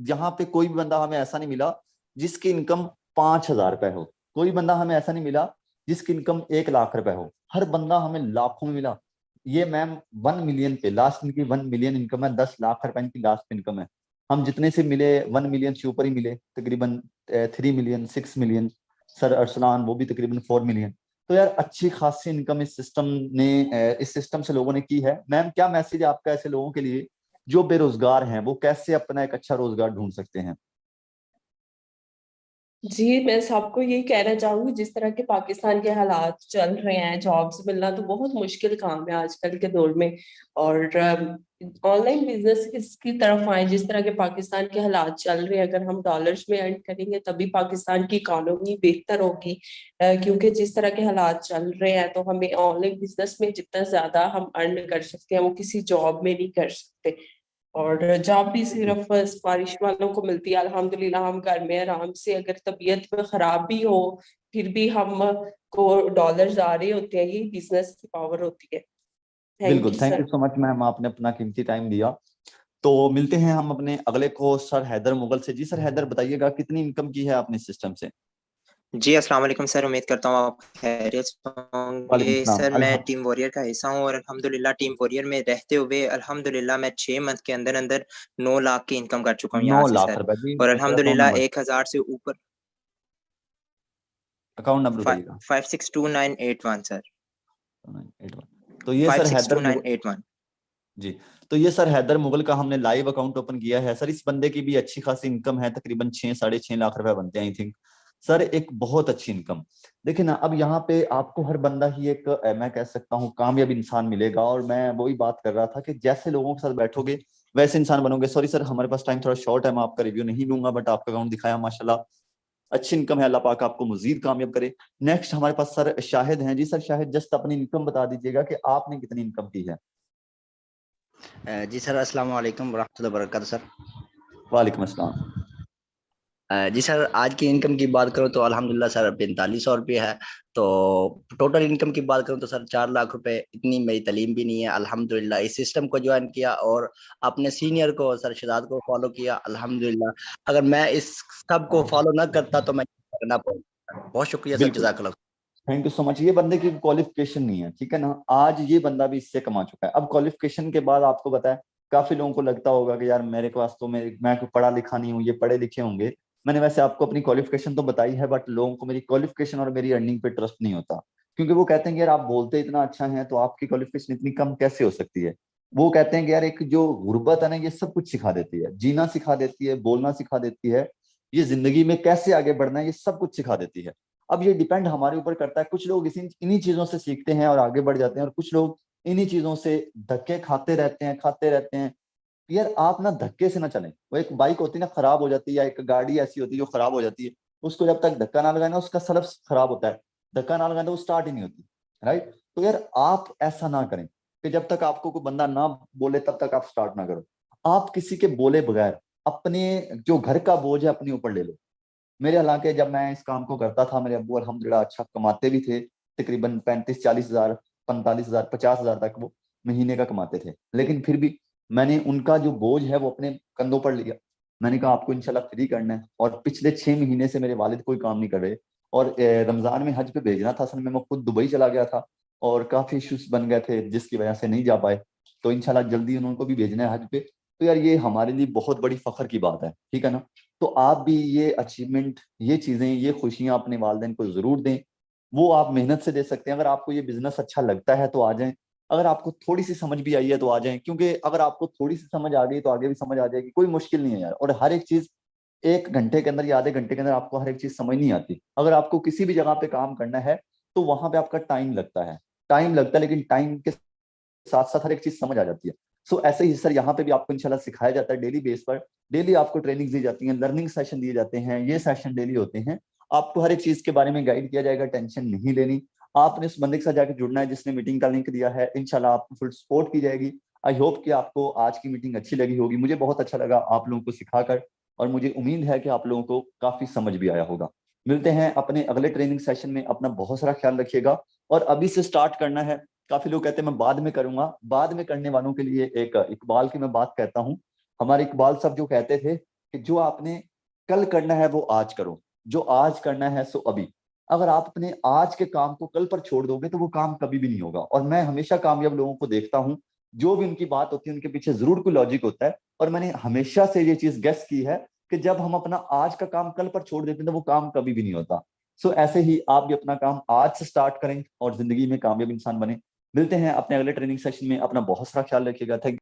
यहाँ पे कोई भी बंदा हमें ऐसा नहीं मिला जिसकी इनकम 5,000 रुपए हो, कोई बंदा हमें ऐसा नहीं मिला जिसकी इनकम 1 लाख रुपए हो, हर बंदा हमें लाखों में मिला। ये मैम 1 मिलियन पे लास्ट इनकी 1 मिलियन इनकम है, 10 लाख रुपए इनकी लास्ट इनकम है। हम जितने से मिले 1 मिलियन से ऊपर ही मिले, तकरीबन 3 मिलियन 6 मिलियन। सर अरसलान वो भी तकरीबन 4 मिलियन। तो यार अच्छी खासी इनकम इस सिस्टम से लोगों ने की है। मैम क्या मैसेज है आपका ऐसे लोगों के लिए जो बेरोजगार हैं, वो कैसे अपना एक अच्छा रोजगार ढूंढ सकते हैं। जी मैं सबको यही कहना चाहूंगी, जिस तरह के पाकिस्तान के हालात चल रहे हैं, जॉब्स मिलना तो बहुत मुश्किल काम है आजकल के दौर में। और ऑनलाइन बिजनेस इसकी तरफ आए, जिस तरह के पाकिस्तान के हालात चल रहे हैं, अगर हम डॉलर्स में अर्न करेंगे तभी पाकिस्तान की इकोनॉमी बेहतर होगी। क्योंकि जिस तरह के हालात चल रहे हैं तो हमें ऑनलाइन बिजनेस में जितना ज्यादा हम अर्न कर सकते हैं वो किसी जॉब में नहीं कर सकते। और जॉब भी सिर्फ सिफारिश वालों को मिलती है। अल्हम्दुलिल्लाह हम घर में आराम से, अगर तबीयत में खराब भी हो फिर भी हम को डॉलर्स आ रहे होते हैं। यही बिजनेस की पावर होती है। थैंक बिल्कुल, you thank you sir. So much ma'am, आपने अपना कीमती टाइम दिया। तो मिलते हैं हम अपने अगले को सर हैदर मुगल से। जी सर हैदर, बताइएगा कितनी इनकम की है आपने सिस्टम से। जी अस्सलाम वालेकुम सर, उम्मीद करता हूँ आप खैरियत से वालेकुम होंगे। सलाम। सर मैं टीम वॉरियर का हिस्सा हूँ और अल्हम्दुलिल्लाह टीम वॉरियर में रहते हुए अल्हम्दुलिल्लाह मैं 6 मंथ के अंदर अंदर 9 लाख की इनकम कर चुका हूँ 9 यहाँ से लाख सर। रुपए जी। और सर अकाउंट अल्हम्दुलिल्लाह नंबर, 1000 से ऊपर अकाउंट नंबर बताइएगा। 562981 सर। 981। तो ये सर हैदर मुगल 562981। जी। तो ये सर हैदर मुगल का हमने लाइव अकाउंट ओपन किया है। सर इस बंदे की भी अच्छी खासी इनकम है, तकरीबन 6-6.5 लाख रुपए बनते हैं आई थिंक। सर एक बहुत अच्छी इनकम। देखिए ना, अब यहाँ पे आपको हर बंदा ही एक मैं कह सकता हूँ कामयाब इंसान मिलेगा। और मैं वही बात कर रहा था कि जैसे लोगों के साथ बैठोगे वैसे इंसान बनोगे। सॉरी सर, हमारे पास टाइम थोड़ा शॉर्ट है, मैं आपका रिव्यू नहीं लूंगा, बट आपका अकाउंट दिखाया माशाल्लाह, अच्छी इनकम है। अल्लाह पाक आपको मजीद कामयाब करे। नेक्स्ट हमारे पास सर शाहिद हैं। जी सर शाहिद, जस्ट अपनी इनकम बता दीजिएगा कि आपने कितनी इनकम की है। जी सर, अस्सलाम वालेकुम वरहमतुल्लाहि वबरकातुहू सर। वालेकुम अस्सलाम। जी सर, आज की इनकम की बात करूँ तो अल्हम्दुलिल्लाह सर 4500 रुपये है। तो टोटल इनकम की बात करूँ तो सर 4 लाख रुपए, इतनी मेरी तालीम भी नहीं है। अल्हम्दुलिल्लाह इस सिस्टम को ज्वाइन किया और अपने सीनियर को सर शिदात को फॉलो किया। अल्हम्दुलिल्लाह अगर मैं इस सब को फॉलो ना करता तो मैं करना पड़ता। बहुत शुक्रिया सर, बिल्कुल, जज़ाकल्लाह। Thank you so much. ये बंदे की क्वालिफिकेशन नहीं है, ठीक है ना, आज ये बंदा भी इससे कमा चुका है। अब क्वालिफिकेशन के बाद आपको पता है, काफी लोगों को लगता होगा कि यार मेरे पास तो मैं कोई पढ़ा लिखा नहीं हूँ, ये पढ़े लिखे होंगे। मैंने वैसे आपको अपनी क्वालिफिकेशन तो बताई है, बट लोगों को मेरी क्वालिफिकेशन और मेरी अर्निंग पे ट्रस्ट नहीं होता, क्योंकि वो कहते हैं कि यार आप बोलते इतना अच्छा है तो आपकी क्वालिफिकेशन इतनी कम कैसे हो सकती है। वो कहते हैं कि यार एक जो गुर्बत है ना, ये सब कुछ सिखा देती है, जीना सिखा देती है, बोलना सिखा देती है, ये जिंदगी में कैसे आगे बढ़ना है ये सब कुछ सिखा देती है। अब ये डिपेंड हमारे ऊपर करता है। कुछ लोग इन्हीं चीजों से सीखते हैं और आगे बढ़ जाते हैं, और कुछ लोग इन्हीं चीजों से धक्के खाते रहते हैं। यार आप ना धक्के से ना चलें। वो एक बाइक होती है ना, खराब हो जाती है, या एक गाड़ी ऐसी होती है जो खराब हो जाती है, उसको जब तक धक्का ना लगाए ना, उसका सलफ खराब होता है, धक्का ना लगाए तो वो स्टार्ट ही नहीं होती, राइट। तो यार आप ऐसा ना करें कि जब तक आपको कोई बंदा ना बोले तब तक आप स्टार्ट ना करो। आप किसी के बोले बगैर अपने जो घर का बोझ है अपने ऊपर ले लो। मेरे हालांकि जब मैं इस काम को करता था, मेरे अब्बू अल्हम्दुलिल्लाह अच्छा कमाते भी थे, तकरीबन 35-40 हज़ार, 45 हज़ार, 50 हज़ार तक वो महीने का कमाते थे। लेकिन फिर भी मैंने उनका जो बोझ है वो अपने कंधों पर लिया। मैंने कहा आपको इंशाल्लाह फ्री करना है। और पिछले 6 महीने से मेरे वालिद कोई काम नहीं कर रहे। और रमजान में हज पे भेजना था, असल में मैं खुद दुबई चला गया था और काफी इश्यूज बन गए थे जिसकी वजह से नहीं जा पाए। तो इंशाल्लाह जल्दी उनको भी भेजना है हज पे। तो यार ये हमारे लिए बहुत बड़ी फख्र की बात है, ठीक है ना। तो आप भी ये अचीवमेंट, ये चीजें, ये खुशियां अपने वालिदैन को जरूर दें। वो आप मेहनत से दे सकते हैं। अगर आपको ये बिजनेस अच्छा लगता है तो आ जाएं, अगर आपको थोड़ी सी समझ भी आई है तो आ जाएं, क्योंकि अगर आपको थोड़ी सी समझ आ गई तो आगे भी समझ आ जाएगी। कोई मुश्किल नहीं है यार। और हर एक चीज 1 घंटे के अंदर या आधे घंटे के अंदर आपको हर एक चीज समझ नहीं आती। अगर आपको किसी भी जगह पे काम करना है तो वहां पे आपका टाइम लगता है, लेकिन टाइम के साथ साथ हर एक चीज समझ आ जाती है। सो ऐसे ही सर यहाँ पे भी आपको इंशाल्लाह सिखाया जाता है डेली बेस पर। डेली आपको ट्रेनिंग दी जाती है, लर्निंग सेशन दिए जाते हैं, ये सेशन डेली होते हैं। आपको हर एक चीज के बारे में गाइड किया जाएगा, टेंशन नहीं लेनी। आपने उस बंदे के साथ जाकर जुड़ना है जिसने मीटिंग का लिंक दिया है। इंशाल्लाह आपको फुल सपोर्ट की जाएगी। आई होप कि आपको आज की मीटिंग अच्छी लगी होगी। मुझे बहुत अच्छा लगा आप लोगों को सिखाकर, और मुझे उम्मीद है कि आप लोगों को काफी समझ भी आया होगा। मिलते हैं अपने अगले ट्रेनिंग सेशन में। अपना बहुत सारा ख्याल रखिएगा, और अभी से स्टार्ट करना है। काफी लोग कहते हैं मैं बाद में करूंगा। बाद में करने वालों के लिए एक इकबाल की मैं बात कहता हूँ। हमारे इकबाल साहब जो कहते थे कि जो आपने कल करना है वो आज करो, जो आज करना है सो अभी। अगर आप अपने आज के काम को कल पर छोड़ दोगे तो वो काम कभी भी नहीं होगा। और मैं हमेशा कामयाब लोगों को देखता हूँ, जो भी उनकी बात होती है उनके पीछे जरूर कोई लॉजिक होता है। और मैंने हमेशा से ये चीज गेस की है कि जब हम अपना आज का काम कल पर छोड़ देते हैं तो वो काम कभी भी नहीं होता। सो ऐसे ही आप भी अपना काम आज से स्टार्ट करें और जिंदगी में कामयाब इंसान बने। मिलते हैं अपने अगले ट्रेनिंग सेशन में। अपना बहुत सारा ख्याल रखिएगा। थैंक